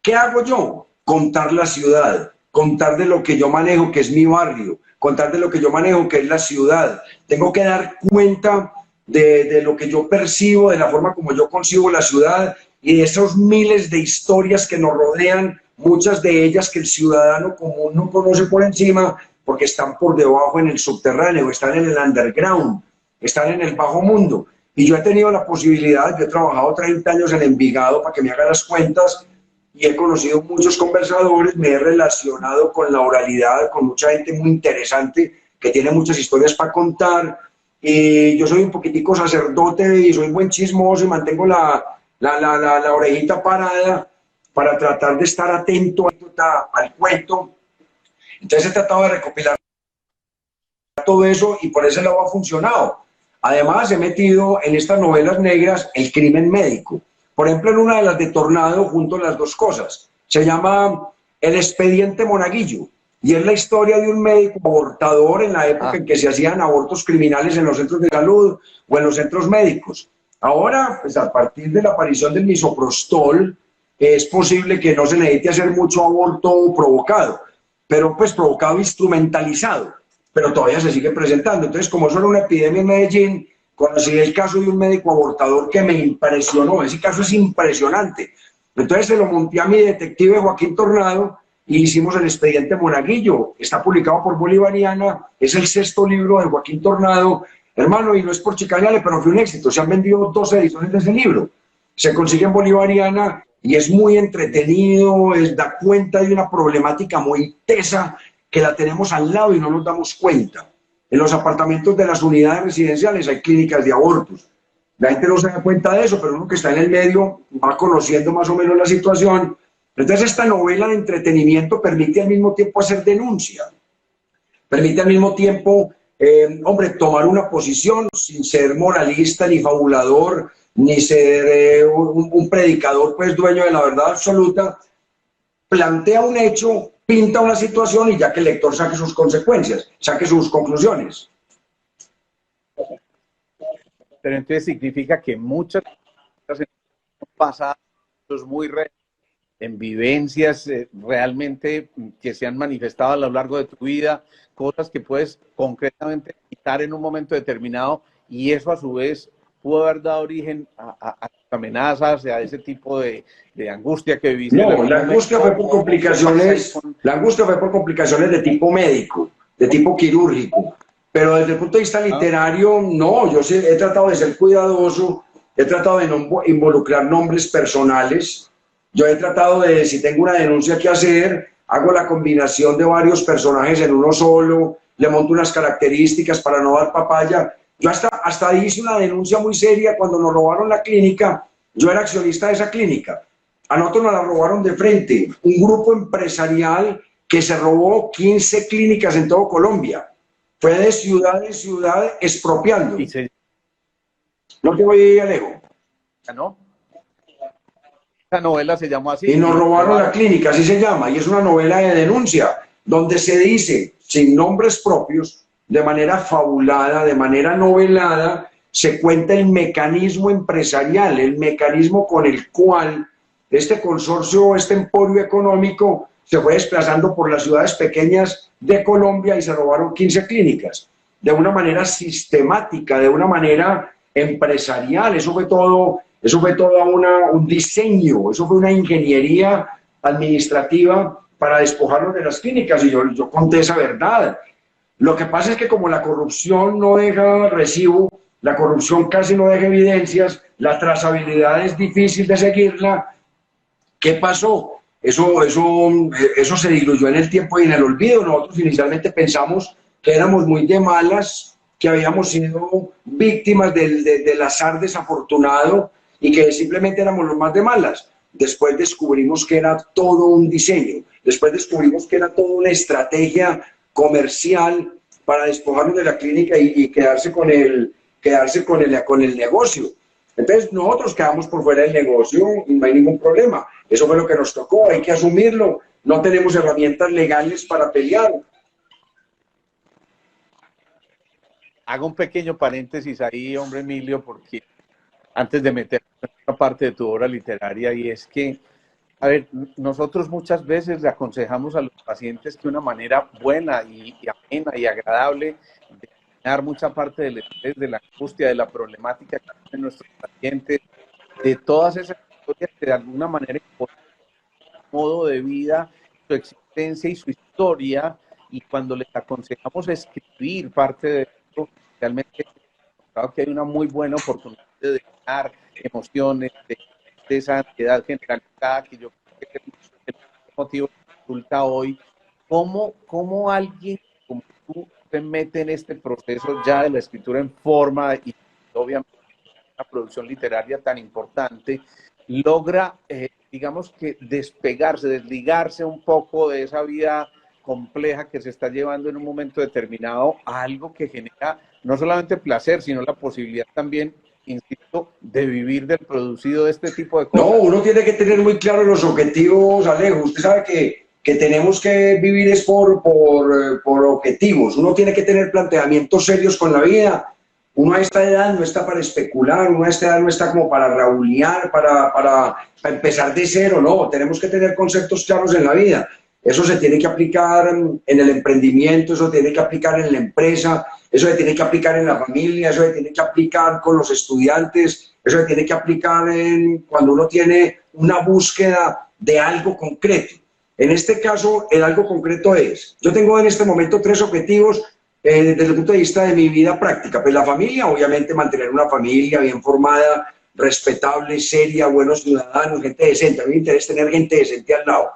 ¿Qué hago yo? Contar la ciudad, contar de lo que yo manejo, que es mi barrio, contar de lo que yo manejo, que es la ciudad. Tengo que dar cuenta de lo que yo percibo, de la forma como yo concibo la ciudad y de esos miles de historias que nos rodean, muchas de ellas que el ciudadano común no conoce por encima porque están por debajo en el subterráneo, están en el underground, están en el bajo mundo. Y yo he tenido la posibilidad, yo he trabajado 30 años en Envigado para que me haga las cuentas y he conocido muchos conversadores, me he relacionado con la oralidad, con mucha gente muy interesante que tiene muchas historias para contar. Y yo soy un poquitico sacerdote y soy buen chismoso y mantengo la orejita parada para tratar de estar atento al cuento. Entonces he tratado de recopilar todo eso y por ese lado ha funcionado. Además he metido en estas novelas negras el crimen médico. Por ejemplo, en una de las de Tornado junto las dos cosas. Se llama El expediente Monaguillo. Y es la historia de un médico abortador en la época en que se hacían abortos criminales en los centros de salud o en los centros médicos. Ahora, pues a partir de la aparición del misoprostol, es posible que no se necesite hacer mucho aborto provocado, pero pues provocado instrumentalizado, pero todavía se sigue presentando. Entonces, como eso era una epidemia en Medellín, conocí el caso de un médico abortador que me impresionó. Ese caso es impresionante. Entonces se lo monté a mi detective Joaquín Tornado y hicimos El expediente Monaguillo. Está publicado por Bolivariana, es el 6º libro de Joaquín Tornado. Hermano, y no es por chicanearle, pero fue un éxito. Se han vendido 2 ediciones de ese libro. Se consigue en Bolivariana y es muy entretenido, da cuenta de una problemática muy tesa que la tenemos al lado y no nos damos cuenta. en los apartamentos de las unidades residenciales hay clínicas de abortos. La gente no se da cuenta de eso, pero uno que está en el medio va conociendo más o menos la situación. Entonces esta novela de entretenimiento permite al mismo tiempo hacer denuncia, permite al mismo tiempo, hombre, tomar una posición sin ser moralista ni fabulador, ni ser un predicador pues dueño de la verdad absoluta. Plantea un hecho, pinta una situación y ya que el lector saque sus consecuencias, saque sus conclusiones. Pero entonces significa que muchas cosas pasadas muy reales, en vivencias realmente que se han manifestado a lo largo de tu vida, cosas que puedes concretamente quitar en un momento determinado, y eso a su vez pudo haber dado origen a amenazas, a ese tipo de angustia que viviste. No, la angustia fue por complicaciones, la angustia fue por complicaciones de tipo médico, de tipo quirúrgico, pero desde el punto de vista literario, no, yo sí he tratado de ser cuidadoso, he tratado de no involucrar nombres personales. Yo he tratado de, si tengo una denuncia que hacer, hago la combinación de varios personajes en uno solo, le monto unas características para no dar papaya. Yo hasta hice una denuncia muy seria cuando nos robaron la clínica. Yo era accionista de esa clínica. A nosotros nos la robaron de frente. Un grupo empresarial que se robó 15 clínicas en todo Colombia. Fue de ciudad en ciudad expropiando. No te voy a Alejo. ¿No? Esa novela se llamó así. Y nos robaron la clínica, así se llama, y es una novela de denuncia, donde se dice, sin nombres propios, de manera fabulada, de manera novelada, se cuenta el mecanismo empresarial, el mecanismo con el cual este consorcio, este emporio económico, se fue desplazando por las ciudades pequeñas de Colombia y se robaron 15 clínicas, de una manera sistemática, de una manera empresarial. Eso fue todo un diseño, eso fue una ingeniería administrativa para despojarnos de las clínicas, y yo conté esa verdad. Lo que pasa es que como la corrupción no deja recibo, la corrupción casi no deja evidencias, la trazabilidad es difícil de seguirla. ¿Qué pasó? Eso se diluyó en el tiempo y en el olvido. Nosotros inicialmente pensamos que éramos muy de malas, que habíamos sido víctimas del azar desafortunado y que simplemente éramos los más de malas. Después descubrimos que era todo un diseño, después descubrimos que era toda una estrategia comercial para despojarnos de la clínica y quedarse con el negocio. Entonces nosotros quedamos por fuera del negocio y no hay ningún problema. Eso fue lo que nos tocó, hay que asumirlo. No tenemos herramientas legales para pelear. Hago un pequeño paréntesis ahí, hombre Emilio, porque antes de meter una parte de tu obra literaria, y es que, a ver, nosotros muchas veces le aconsejamos a los pacientes que una manera buena y amena y agradable de eliminar mucha parte del estrés, de la angustia, de la problemática que tienen nuestros pacientes, de todas esas historias que de alguna manera imponen su modo de vida, su existencia y su historia, y cuando les aconsejamos escribir parte de esto, realmente creo que hay una muy buena oportunidad de dejar emociones, de esa ansiedad generalizada que yo creo que es el motivo que resulta hoy. ¿Cómo alguien como tú se mete en este proceso ya de la escritura en forma y obviamente una producción literaria tan importante, logra, digamos que despegarse, desligarse un poco de esa vida compleja que se está llevando en un momento determinado a algo que genera no solamente placer, sino la posibilidad también, insisto, de vivir del producido de este tipo de cosas? No, uno tiene que tener muy claros los objetivos, Alejo. Usted sabe que tenemos que vivir es por objetivos. Uno tiene que tener planteamientos serios con la vida. Uno a esta edad no está para especular, uno a esta edad no está como para rabulear, para empezar de cero, no. Tenemos que tener conceptos claros en la vida. Eso se tiene que aplicar en el emprendimiento, eso se tiene que aplicar en la empresa, eso se tiene que aplicar en la familia, eso se tiene que aplicar con los estudiantes, eso se tiene que aplicar cuando uno tiene una búsqueda de algo concreto. En este caso, el algo concreto es, yo tengo en este momento 3 objetivos desde el punto de vista de mi vida práctica. Pues la familia, obviamente mantener una familia bien formada, respetable, seria, buenos ciudadanos, gente decente. A mí me interesa tener gente decente al lado.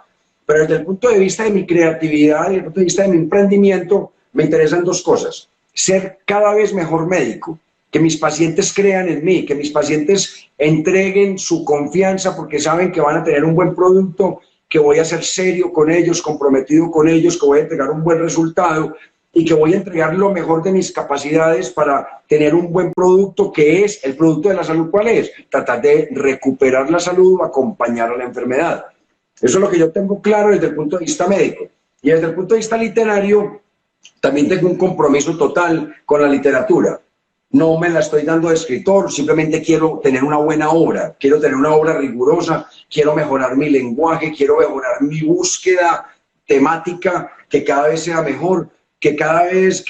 Pero desde el punto de vista de mi creatividad, desde el punto de vista de mi emprendimiento, me interesan 2 cosas. ser cada vez mejor médico, que mis pacientes crean en mí, que mis pacientes entreguen su confianza porque saben que van a tener un buen producto, que voy a ser serio con ellos, comprometido con ellos, que voy a entregar un buen resultado y que voy a entregar lo mejor de mis capacidades para tener un buen producto, que es el producto de la salud. ¿Cuál es? Tratar de recuperar la salud o acompañar a la enfermedad. Eso es lo que yo tengo claro desde el punto de vista médico. Y desde el punto de vista literario, también tengo un compromiso total con la literatura. No me la estoy dando de escritor, simplemente quiero tener una buena obra, quiero tener una obra rigurosa, quiero mejorar mi lenguaje, quiero mejorar mi búsqueda temática, que cada vez sea mejor, que cada vez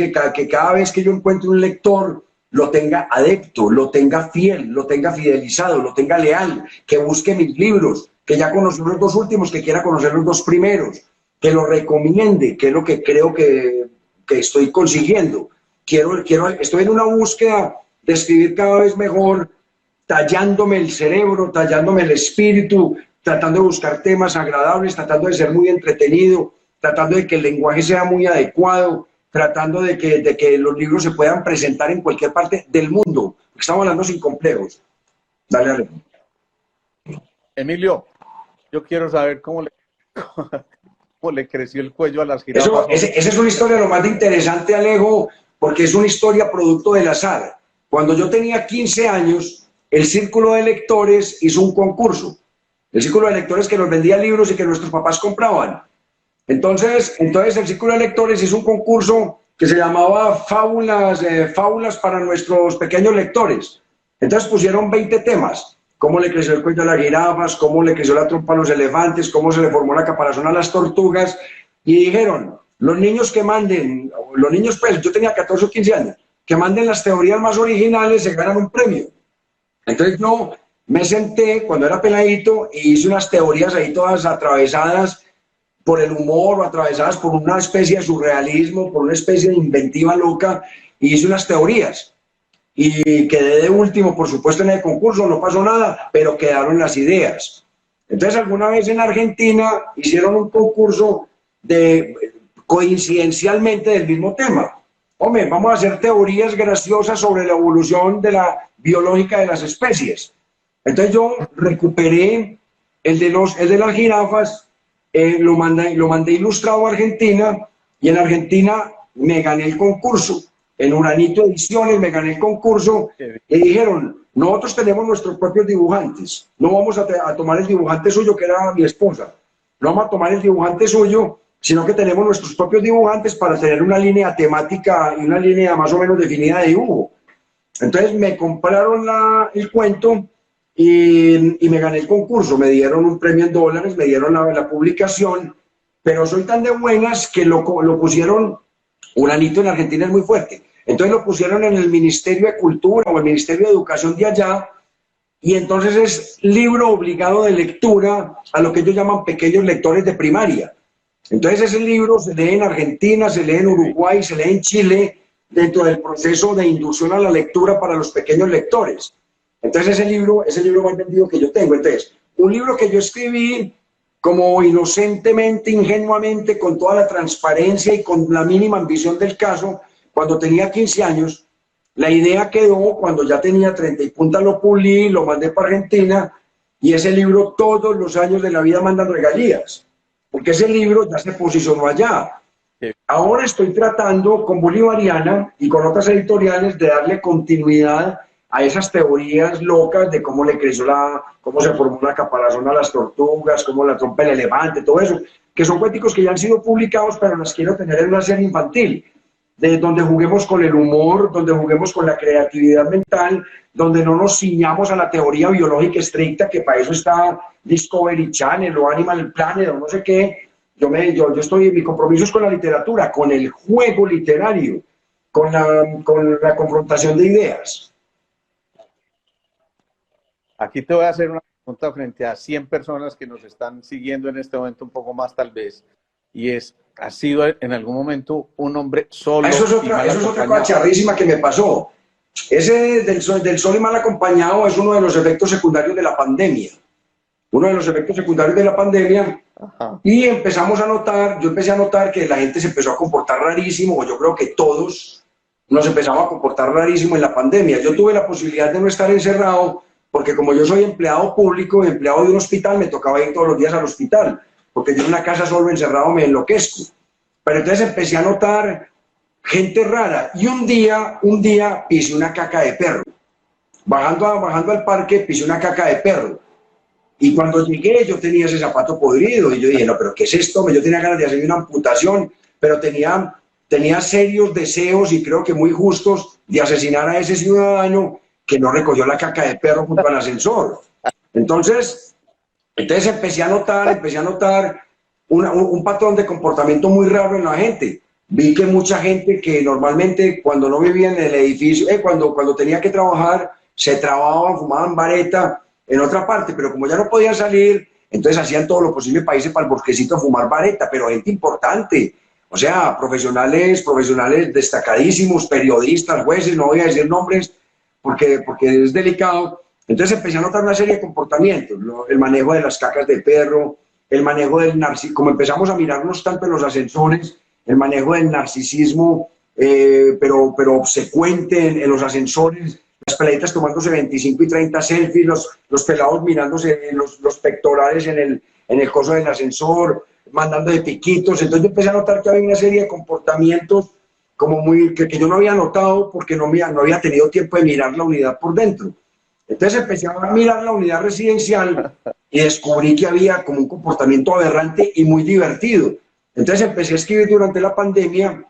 que yo encuentre un lector, lo tenga adepto, lo tenga fiel, lo tenga fidelizado, lo tenga leal, que busque mis libros, que ya conoció los dos últimos, que quiera conocer los dos primeros, que lo recomiende, que es lo que creo que estoy consiguiendo. Estoy en una búsqueda de escribir cada vez mejor, tallándome el cerebro, tallándome el espíritu, tratando de buscar temas agradables, tratando de ser muy entretenido, tratando de que el lenguaje sea muy adecuado, tratando de que los libros se puedan presentar en cualquier parte del mundo. Estamos hablando sin complejos. Dale, Ale. Emilio, yo quiero saber cómo le creció el cuello a las jirafas. Esa es una historia lo más interesante, Alejo, porque es una historia producto del azar. Cuando yo tenía 15 años, el Círculo de Lectores hizo un concurso. El Círculo de Lectores que nos vendía libros y que nuestros papás compraban. Entonces el Círculo de Lectores hizo un concurso que se llamaba Fábulas para nuestros pequeños lectores. Entonces pusieron 20 temas. Cómo le creció el cuello a las jirafas, cómo le creció la trompa a los elefantes, cómo se le formó la caparazón a las tortugas. Y dijeron, los niños que manden, los niños pues, yo tenía 14 o 15 años, que manden las teorías más originales se ganan un premio. Entonces yo me senté cuando era peladito y hice unas teorías ahí todas atravesadas por el humor o atravesadas por una especie de surrealismo, por una especie de inventiva loca, y hice unas teorías. Y quedé de último, por supuesto, en el concurso, no pasó nada, pero quedaron las ideas. Entonces, alguna vez en Argentina hicieron un concurso coincidencialmente del mismo tema. Hombre, vamos a hacer teorías graciosas sobre la evolución biológica de las especies. Entonces yo recuperé el de las jirafas, lo mandé ilustrado a Argentina, y en Argentina me gané el concurso. En Uranito Ediciones me gané el concurso y dijeron, nosotros tenemos nuestros propios dibujantes, no vamos a tomar el dibujante suyo, que era mi esposa, no vamos a tomar el dibujante suyo, sino que tenemos nuestros propios dibujantes para tener una línea temática y una línea más o menos definida de dibujo. Entonces me compraron el cuento y me gané el concurso, me dieron un premio en dólares, me dieron la publicación, pero soy tan de buenas que lo pusieron. Uranito en Argentina es muy fuerte. Entonces lo pusieron en el Ministerio de Cultura o el Ministerio de Educación de allá, y entonces es libro obligado de lectura a lo que ellos llaman pequeños lectores de primaria. Entonces ese libro se lee en Argentina, se lee en Uruguay, se lee en Chile, dentro del proceso de inducción a la lectura para los pequeños lectores. Entonces ese libro es el libro más vendido que yo tengo. Entonces, un libro que yo escribí como inocentemente, ingenuamente, con toda la transparencia y con la mínima ambición del caso, cuando tenía 15 años, la idea quedó, cuando ya tenía 30 y punta lo pulí, lo mandé para Argentina, y ese libro todos los años de la vida mandan regalías, porque ese libro ya se posicionó allá. Ahora estoy tratando con Bolivariana y con otras editoriales de darle continuidad a esas teorías locas de cómo le creció cómo se formó la caparazón a las tortugas, cómo la trompa el elefante, todo eso, que son cuenticos que ya han sido publicados, pero las quiero tener en una serie infantil, donde juguemos con el humor, donde juguemos con la creatividad mental, donde no nos ciñamos a la teoría biológica estricta, que para eso está Discovery Channel o Animal Planet o no sé qué. Mi compromiso es con la literatura, con el juego literario, con la confrontación de ideas. Aquí te voy a hacer una pregunta frente a 100 personas que nos están siguiendo en este momento, un poco más tal vez, y ¿has sido en algún momento un hombre solo? Eso es otra cosa charrísima que me pasó. Ese del sol y mal acompañado es uno de los efectos secundarios de la pandemia. Uno de los efectos secundarios de la pandemia. Ajá. Y yo empecé a notar que la gente se empezó a comportar rarísimo, o yo creo que todos, nos empezamos a comportar rarísimo en la pandemia. Yo tuve la posibilidad de no estar encerrado, porque como yo soy empleado público, empleado de un hospital, me tocaba ir todos los días al hospital, porque yo en una casa solo encerrado me enloquezco. Pero entonces empecé a notar gente rara, y un día pisé una caca de perro. Bajando al parque pisé una caca de perro. Y cuando llegué yo tenía ese zapato podrido, y yo dije, no, pero ¿qué es esto? Yo tenía ganas de hacerme una amputación, pero tenía serios deseos, y creo que muy justos, de asesinar a ese ciudadano que no recogió la caca de perro junto al ascensor. Entonces empecé a notar un patrón de comportamiento muy raro en la gente. Vi que mucha gente que normalmente cuando no vivía en el edificio, cuando tenía que trabajar, se trabajaban, fumaban vareta en otra parte, pero como ya no podían salir, entonces hacían todo lo posible para irse para el bosquecito a fumar vareta, pero gente importante, o sea, profesionales destacadísimos, periodistas, jueces, no voy a decir nombres porque es delicado. Entonces empecé a notar una serie de comportamientos, el manejo de las cacas de perro, el manejo del narcisismo, como empezamos a mirarnos tanto en los ascensores, el manejo del narcisismo, pero obsecuente en los ascensores, las peladitas tomándose 25 y 30 selfies, los pelados mirándose los pectorales en el coso del ascensor, mandando de piquitos. Entonces yo empecé a notar que había una serie de comportamientos como que yo no había notado porque no había tenido tiempo de mirar la unidad por dentro. Entonces empecé a mirar la unidad residencial y descubrí que había como un comportamiento aberrante y muy divertido. Entonces empecé a escribir durante la pandemia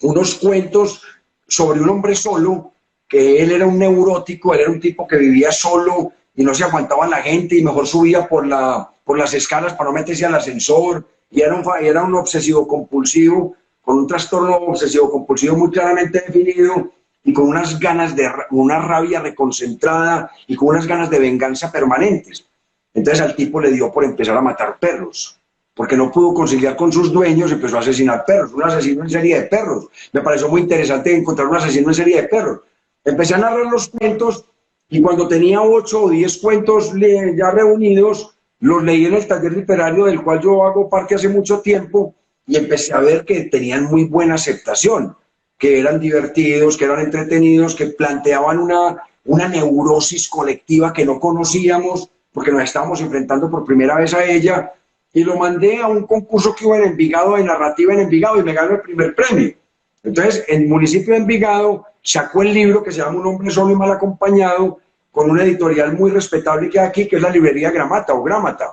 unos cuentos sobre un hombre solo, que él era un neurótico, él era un tipo que vivía solo y no se aguantaba la gente y mejor subía por las escalas para no meterse al ascensor, y era un obsesivo compulsivo, con un trastorno obsesivo compulsivo muy claramente definido y con una rabia reconcentrada y con unas ganas de venganza permanentes. Entonces al tipo le dio por empezar a matar perros, porque no pudo conciliar con sus dueños, empezó a asesinar perros, un asesino en serie de perros. Me pareció muy interesante encontrar un asesino en serie de perros. Empecé a narrar los cuentos, y cuando tenía 8 o 10 cuentos ya reunidos, los leí en el taller literario del cual yo hago parte hace mucho tiempo, y empecé a ver que tenían muy buena aceptación, que eran divertidos, que eran entretenidos, que planteaban una neurosis colectiva que no conocíamos, porque nos estábamos enfrentando por primera vez a ella, y lo mandé a un concurso que hubo en Envigado, de narrativa en Envigado, y me ganó el primer premio. Entonces, en el municipio de Envigado sacó el libro que se llama Un hombre solo y mal acompañado, con una editorial muy respetable que hay aquí, que es la librería Gramata o Grámata.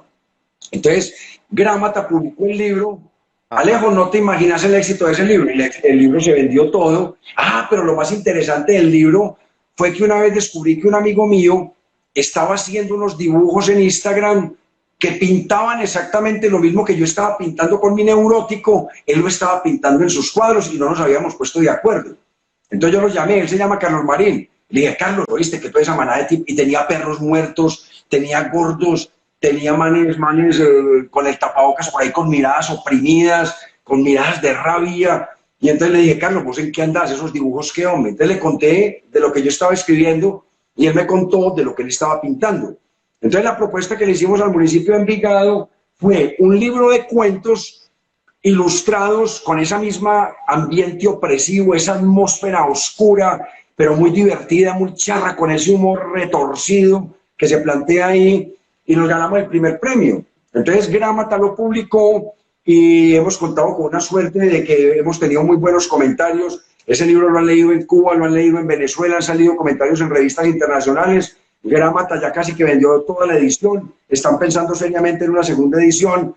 Entonces, Grámata publicó el libro. Alejo, no te imaginas el éxito de ese libro. El libro se vendió todo. Pero lo más interesante del libro fue que una vez descubrí que un amigo mío estaba haciendo unos dibujos en Instagram que pintaban exactamente lo mismo que yo estaba pintando con mi neurótico. Él lo estaba pintando en sus cuadros y no nos habíamos puesto de acuerdo. Entonces yo lo llamé, él se llama Carlos Marín. Le dije, Carlos, ¿oíste que toda esa manada de tipos? Y tenía perros muertos, tenía gordos, tenía manes con el tapabocas por ahí con miradas oprimidas, con miradas de rabia. Y entonces le dije, Carlos, ¿vos en qué andás? ¿Esos dibujos qué, hombre? Entonces le conté de lo que yo estaba escribiendo y él me contó de lo que él estaba pintando. Entonces la propuesta que le hicimos al municipio de Envigado fue un libro de cuentos ilustrados con esa misma ambiente opresivo, esa atmósfera oscura, pero muy divertida, muy charra, con ese humor retorcido que se plantea ahí, y nos ganamos el primer premio. Entonces Grámata lo publicó y hemos contado con una suerte de que hemos tenido muy buenos comentarios. Ese libro lo han leído en Cuba, lo han leído en Venezuela, han salido comentarios en revistas internacionales. Grámata ya casi que vendió toda la edición, están pensando seriamente en una segunda edición,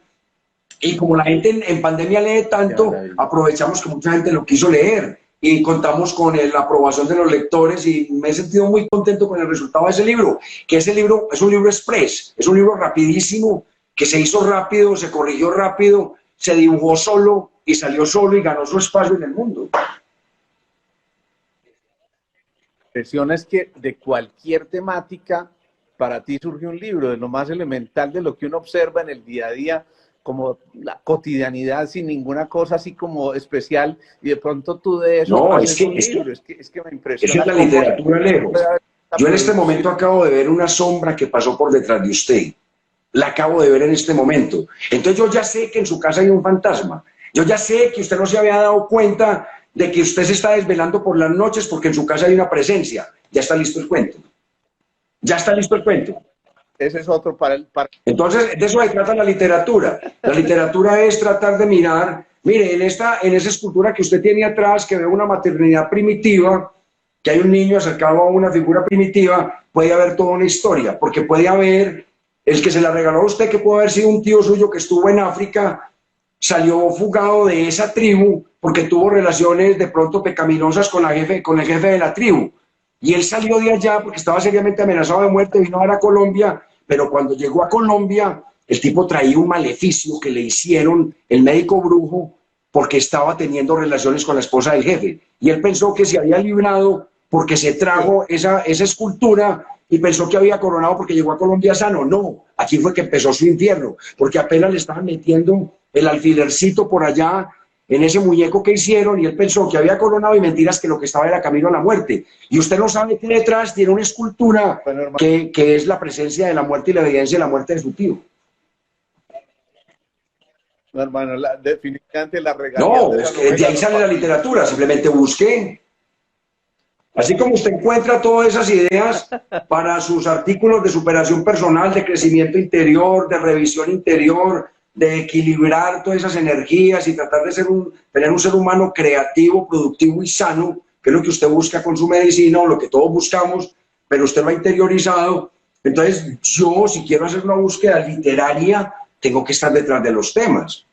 y como la gente en pandemia lee tanto, aprovechamos que mucha gente lo quiso leer y contamos con la aprobación de los lectores, y me he sentido muy contento con el resultado de ese libro, que ese libro es un libro express, es un libro rapidísimo, que se hizo rápido, se corrigió rápido, se dibujó solo y salió solo y ganó su espacio en el mundo. La impresión es que de cualquier temática, para ti surge un libro, de lo más elemental, de lo que uno observa en el día a día, como la cotidianidad, sin ninguna cosa así como especial, y de pronto tú de eso haces un libro. Es que me impresiona. Esa es la literatura, Alejo. Yo en este momento acabo de ver una sombra que pasó por detrás de usted. La acabo de ver en este momento. Entonces yo ya sé que en su casa hay un fantasma. Yo ya sé que usted no se había dado cuenta de que usted se está desvelando por las noches porque en su casa hay una presencia. Ya está listo el cuento. Ya está listo el cuento. Ese es otro para el... Entonces, de eso se trata la literatura. La literatura es tratar de mirar, mire, en esa escultura que usted tiene atrás, que ve una maternidad primitiva, que hay un niño acercado a una figura primitiva, puede haber toda una historia, porque puede haber el que se la regaló a usted, que puede haber sido un tío suyo que estuvo en África, salió fugado de esa tribu porque tuvo relaciones de pronto pecaminosas con el jefe de la tribu. Y él salió de allá porque estaba seriamente amenazado de muerte, vino a Colombia, pero cuando llegó a Colombia, el tipo traía un maleficio que le hicieron el médico brujo porque estaba teniendo relaciones con la esposa del jefe. Y él pensó que se había librado porque se trajo esa escultura y pensó que había coronado porque llegó a Colombia sano. No, aquí fue que empezó su infierno, porque apenas le estaban metiendo el alfilercito por allá en ese muñeco que hicieron y él pensó que había coronado y mentiras, que lo que estaba era camino a la muerte. Y usted no sabe que detrás tiene una escultura que es la presencia de la muerte y la evidencia de la muerte de su tío. No, hermano, definitivamente la regalía. No, es que de ahí sale la literatura, simplemente busque. Así como usted encuentra todas esas ideas para sus artículos de superación personal, de crecimiento interior, de revisión interior, de equilibrar todas esas energías y tratar de tener un ser humano creativo, productivo y sano, que es lo que usted busca con su medicina o lo que todos buscamos, pero usted lo ha interiorizado. Entonces yo, si quiero hacer una búsqueda literaria, tengo que estar detrás de los temas.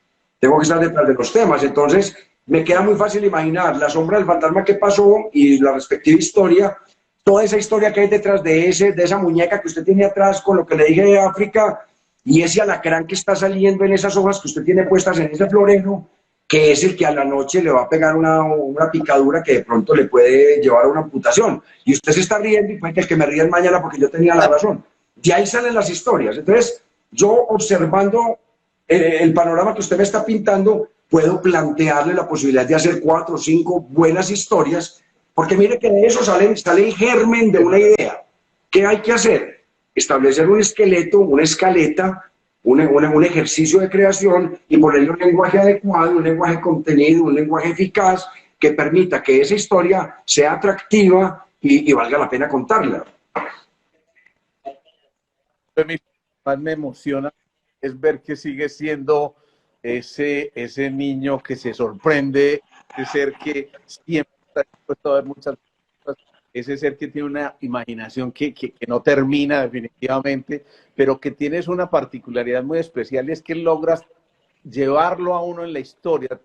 Entonces me queda muy fácil imaginar La sombra del fantasma que pasó y la respectiva historia, toda esa historia que hay detrás de esa muñeca que usted tiene atrás con lo que le dije de África, y ese alacrán que está saliendo en esas hojas que usted tiene puestas en ese florero, que es el que a la noche le va a pegar una picadura que de pronto le puede llevar a una amputación. Y usted se está riendo y puede que el que me ríe mañana porque yo tenía la razón. De ahí salen las historias. Entonces, yo observando el panorama que usted me está pintando, puedo plantearle la posibilidad de hacer 4 o 5 buenas historias, porque mire que de eso sale el germen de una idea. ¿Qué hay que hacer? Establecer un esqueleto, una escaleta, un ejercicio de creación y ponerle un lenguaje adecuado, un lenguaje contenido, un lenguaje eficaz que permita que esa historia sea atractiva y valga la pena contarla. Lo que más me emociona es ver que sigue siendo ese niño que se sorprende, ese ser que siempre está dispuesto a ver muchas cosas, ese ser que tiene una imaginación que no termina definitivamente, pero que tienes una particularidad muy especial, y es que logras llevarlo a uno en la historia,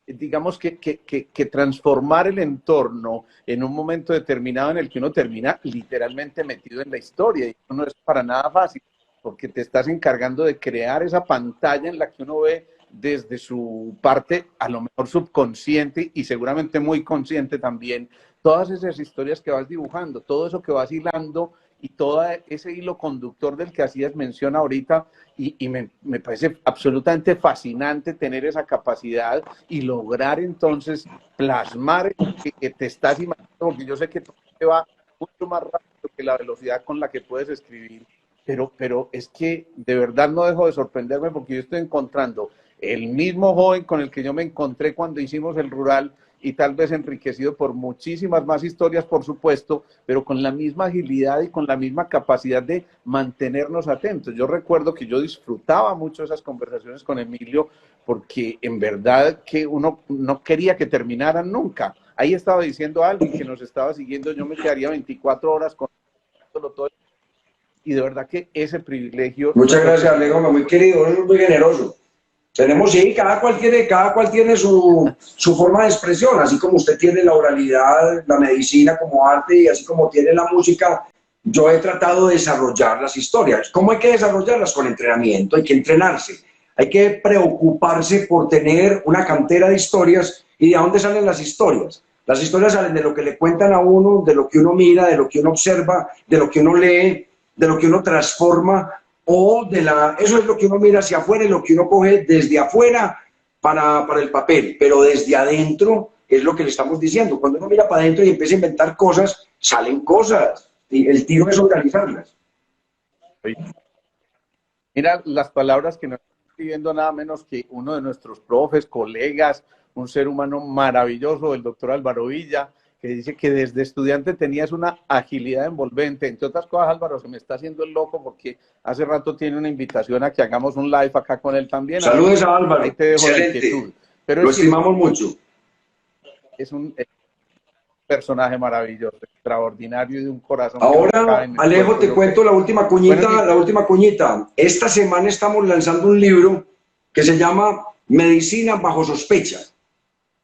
digamos que transformar el entorno en un momento determinado en el que uno termina literalmente metido en la historia, y eso no es para nada fácil, porque te estás encargando de crear esa pantalla en la que uno ve desde su parte, a lo mejor subconsciente y seguramente muy consciente también, todas esas historias que vas dibujando, todo eso que vas hilando y todo ese hilo conductor del que hacías mención ahorita, y me parece absolutamente fascinante tener esa capacidad y lograr entonces plasmar que te estás imaginando, porque yo sé que todo te va mucho más rápido que la velocidad con la que puedes escribir, pero es que de verdad no dejo de sorprenderme, porque yo estoy encontrando el mismo joven con el que yo me encontré cuando hicimos el rural, y tal vez enriquecido por muchísimas más historias, por supuesto, pero con la misma agilidad y con la misma capacidad de mantenernos atentos. Yo recuerdo que yo disfrutaba mucho esas conversaciones con Emilio, porque en verdad que uno no quería que terminaran nunca. Ahí estaba diciendo alguien que nos estaba siguiendo, yo me quedaría 24 horas con todo, y de verdad que ese privilegio... Muchas gracias, Alejo, muy querido, muy generoso. Tenemos, sí, cada cual tiene su forma de expresión, así como usted tiene la oralidad, la medicina como arte, y así como tiene la música. Yo he tratado de desarrollar las historias. ¿Cómo hay que desarrollarlas? Con entrenamiento, hay que entrenarse, hay que preocuparse por tener una cantera de historias. ¿Y de dónde salen las historias? Las historias salen de lo que le cuentan a uno, de lo que uno mira, de lo que uno observa, de lo que uno lee, de lo que uno transforma, eso es lo que uno mira hacia afuera y lo que uno coge desde afuera para el papel, pero desde adentro es lo que le estamos diciendo. Cuando uno mira para adentro y empieza a inventar cosas, salen cosas, y el tiro es organizarlas. Mira las palabras que nos escribiendo nada menos que uno de nuestros profes, colegas, un ser humano maravilloso, el doctor Álvaro Villa, que dice que desde estudiante tenías una agilidad envolvente. Entre otras cosas, Álvaro, se me está haciendo el loco porque hace rato tiene una invitación a que hagamos un live acá con él también. Saludos a Álvaro. Ahí te dejo excelente. la inquietud. Pero lo estimamos mucho. Es un personaje maravilloso, extraordinario y de un corazón. Ahora, Alejo, te cuento la última cuñita, Esta semana estamos lanzando un libro que se llama Medicina bajo sospecha.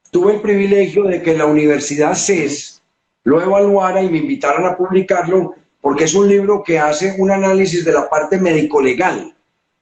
Tuve el privilegio de que la Universidad CES lo evaluara y me invitaran a publicarlo porque es un libro que hace un análisis de la parte médico-legal.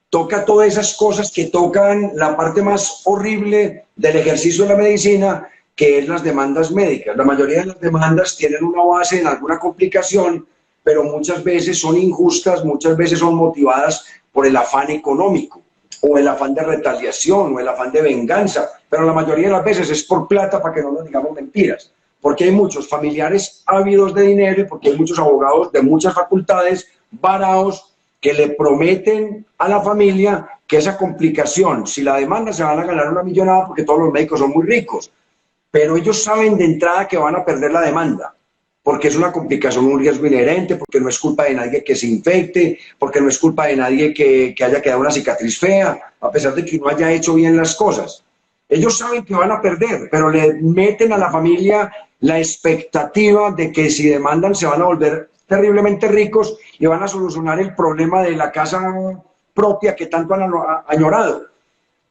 Toca todas esas cosas que tocan la parte más horrible del ejercicio de la medicina, que es las demandas médicas. La mayoría de las demandas tienen una base en alguna complicación, pero muchas veces son injustas, muchas veces son motivadas por el afán económico, o el afán de retaliación, o el afán de venganza, pero la mayoría de las veces es por plata, para que no nos digamos mentiras, porque hay muchos familiares ávidos de dinero y porque hay muchos abogados de muchas facultades varados que le prometen a la familia que esa complicación, si la demanda, se van a ganar una millonada porque todos los médicos son muy ricos, pero ellos saben de entrada que van a perder la demanda, porque es una complicación, un riesgo inherente, porque no es culpa de nadie que se infecte, porque no es culpa de nadie que haya quedado una cicatriz fea, a pesar de que no haya hecho bien las cosas. Ellos saben que van a perder, pero le meten a la familia la expectativa de que si demandan se van a volver terriblemente ricos y van a solucionar el problema de la casa propia que tanto han añorado.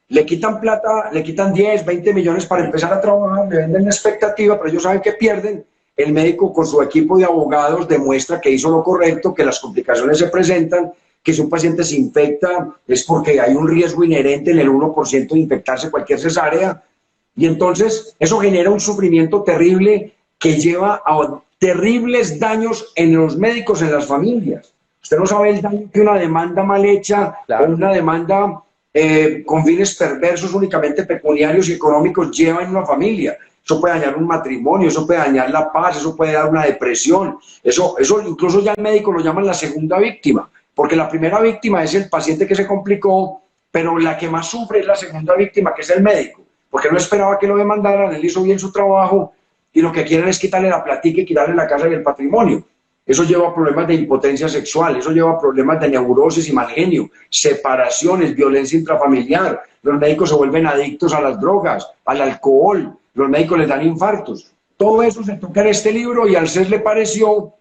Le quitan plata, le quitan 10, 20 millones para empezar a trabajar, le venden la expectativa, pero ellos saben que pierden. El médico con su equipo de abogados demuestra que hizo lo correcto, que las complicaciones se presentan, que si un paciente se infecta es porque hay un riesgo inherente en el 1% de infectarse cualquier cesárea, y entonces eso genera un sufrimiento terrible que lleva a terribles daños en los médicos, en las familias. Usted no sabe el daño que una demanda mal hecha, claro, o una demanda con fines perversos únicamente pecuniarios y económicos lleva en una familia. Eso puede dañar un matrimonio, eso puede dañar la paz, eso puede dar una depresión. Eso incluso ya el médico lo llaman la segunda víctima, porque la primera víctima es el paciente que se complicó, pero la que más sufre es la segunda víctima, que es el médico, porque no esperaba que lo demandaran, él hizo bien su trabajo y lo que quieren es quitarle la platica y quitarle la casa y el patrimonio. Eso lleva a problemas de impotencia sexual, eso lleva a problemas de neurosis y mal genio, separaciones, violencia intrafamiliar. Los médicos se vuelven adictos a las drogas, al alcohol, los médicos les dan infartos. Todo eso se toca en este libro y al CES le pareció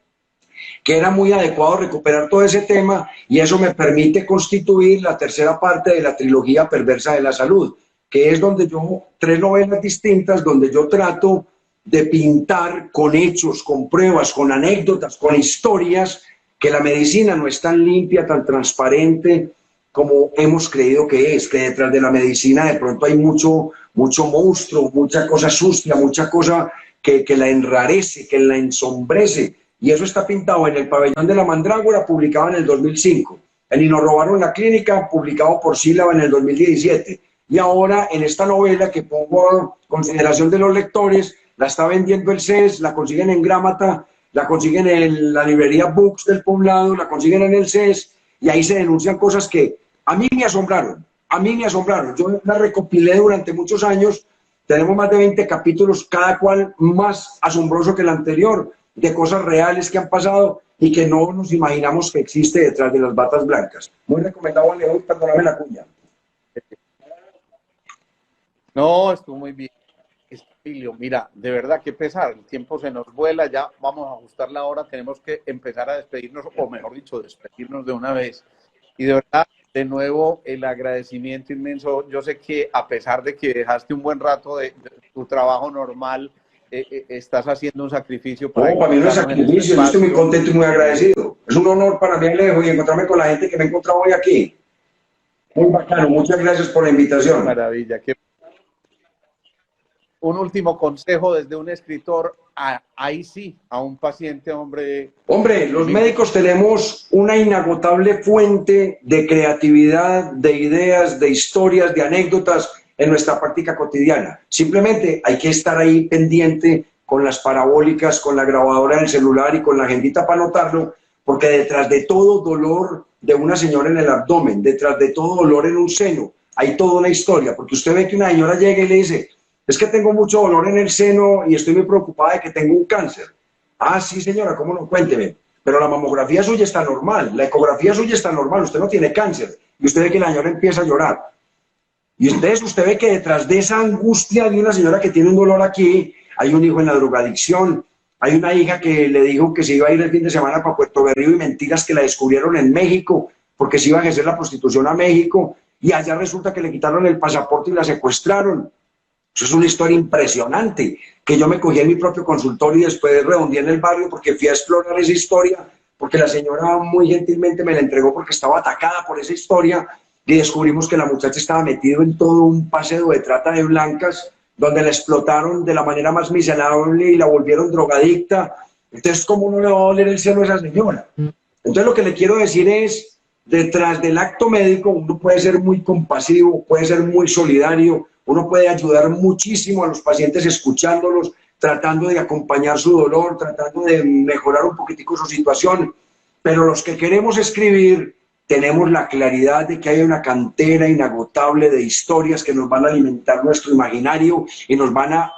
que era muy adecuado recuperar todo ese tema y eso me permite constituir la tercera parte de la trilogía Perversa de la Salud, que es donde yo, 3 novelas distintas, donde yo trato de pintar con hechos, con pruebas, con anécdotas, con historias, que la medicina no es tan limpia, tan transparente como hemos creído que es, que detrás de la medicina de pronto hay mucho monstruo, mucha cosa sucia, mucha cosa que la enrarece, que la ensombrece, y eso está pintado en El Pabellón de la Mandrágora, publicado en el 2005, en Y nos robaron la clínica, publicado por Sílaba en el 2017, y ahora en esta novela que pongo a consideración de los lectores, la está vendiendo el CES, la consiguen en Grámata, la consiguen en la librería Books del Poblado, la consiguen en el CES, y ahí se denuncian cosas que a mí me asombraron, yo la recopilé durante muchos años, tenemos más de 20 capítulos, cada cual más asombroso que el anterior, de cosas reales que han pasado y que no nos imaginamos que existe detrás de las batas blancas. Muy recomendado, León, perdóname la cuña. No, estuvo muy bien. Emilio, mira, de verdad qué pesar, el tiempo se nos vuela, ya vamos a ajustar la hora, tenemos que empezar a despedirnos, o mejor dicho, despedirnos de una vez. Y de verdad, de nuevo, el agradecimiento inmenso. Yo sé que a pesar de que dejaste un buen rato de tu trabajo normal, estás haciendo un sacrificio para... No, para mí no es sacrificio, yo estoy muy contento y muy agradecido. Es un honor para mí, Alejo, y encontrarme con la gente que me he encontrado hoy aquí. Muy bacano, muchas gracias por la invitación. Maravilla, qué... Un último consejo desde un escritor, ahí sí, a un paciente, hombre. Hombre, los médicos tenemos una inagotable fuente de creatividad, de ideas, de historias, de anécdotas en nuestra práctica cotidiana. Simplemente hay que estar ahí pendiente con las parabólicas, con la grabadora del celular y con la agendita para anotarlo, porque detrás de todo dolor de una señora en el abdomen, detrás de todo dolor en un seno, hay toda una historia, porque usted ve que una señora llega y le dice, es que tengo mucho dolor en el seno y estoy muy preocupada de que tengo un cáncer. Ah, sí, señora, ¿cómo no? Cuénteme. Pero la mamografía suya está normal, la ecografía suya está normal, usted no tiene cáncer. Y usted ve que la señora empieza a llorar. Y entonces usted ve que detrás de esa angustia de una señora que tiene un dolor aquí, hay un hijo en la drogadicción, hay una hija que le dijo que se iba a ir el fin de semana para Puerto Berrío y mentiras que la descubrieron en México, porque se iba a ejercer la prostitución a México, y allá resulta que le quitaron el pasaporte y la secuestraron. Eso es una historia impresionante, que yo me cogí en mi propio consultorio y después redondeé en el barrio porque fui a explorar esa historia, porque la señora muy gentilmente me la entregó porque estaba atacada por esa historia, y descubrimos que la muchacha estaba metida en todo un paseo de trata de blancas, donde la explotaron de la manera más miserable y la volvieron drogadicta. Entonces, ¿cómo no le va a doler el seno a esa señora? Entonces, lo que le quiero decir es, detrás del acto médico uno puede ser muy compasivo, puede ser muy solidario, uno puede ayudar muchísimo a los pacientes escuchándolos, tratando de acompañar su dolor, tratando de mejorar un poquitico su situación, pero los que queremos escribir tenemos la claridad de que hay una cantera inagotable de historias que nos van a alimentar nuestro imaginario y nos van a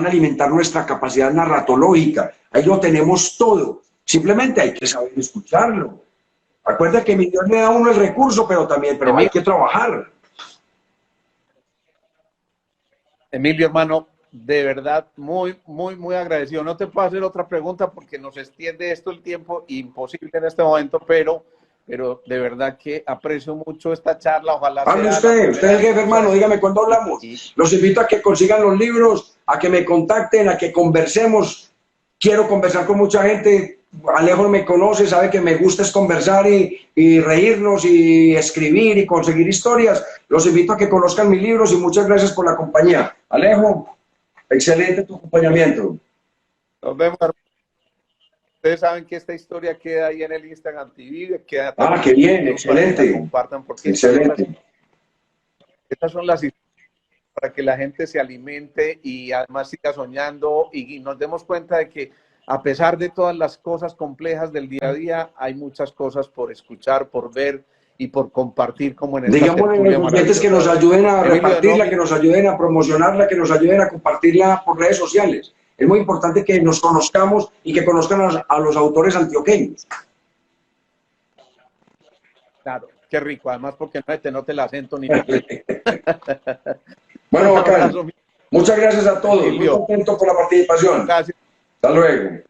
alimentar nuestra capacidad narratológica. Ahí lo tenemos todo, simplemente hay que saber escucharlo. Acuerda que mi Dios le da a uno el recurso, pero hay que trabajar. Emilio, hermano, de verdad, muy agradecido. No te puedo hacer otra pregunta porque nos extiende esto el tiempo, imposible en este momento, pero de verdad que aprecio mucho esta charla. Ojalá hable usted es el jefe, hermano, dígame cuándo hablamos. Los invito a que consigan los libros, a que me contacten, a que conversemos. Quiero conversar con mucha gente. Alejo me conoce, sabe que me gusta es conversar y reírnos y escribir y conseguir historias. Los invito a que conozcan mis libros y muchas gracias por la compañía. Alejo, excelente tu acompañamiento. Nos vemos. Ustedes saben que esta historia queda ahí en el Instagram TV. Queda qué bien, excelente. Para que la compartan porque excelente. Estas son las historias para que la gente se alimente y además siga soñando y nos demos cuenta de que a pesar de todas las cosas complejas del día a día, hay muchas cosas por escuchar, por ver y por compartir, como en esta Digamos en los oyentes que nos ayuden a repartirla, que nos ayuden a promocionarla, que nos ayuden a compartirla por redes sociales. Es muy importante que nos conozcamos y que conozcan a los autores antioqueños. Claro, qué rico, además porque no te note el acento ni nada. Bueno, bacán. Muchas gracias a todos. Muy contento por la participación. Gracias. Hasta luego.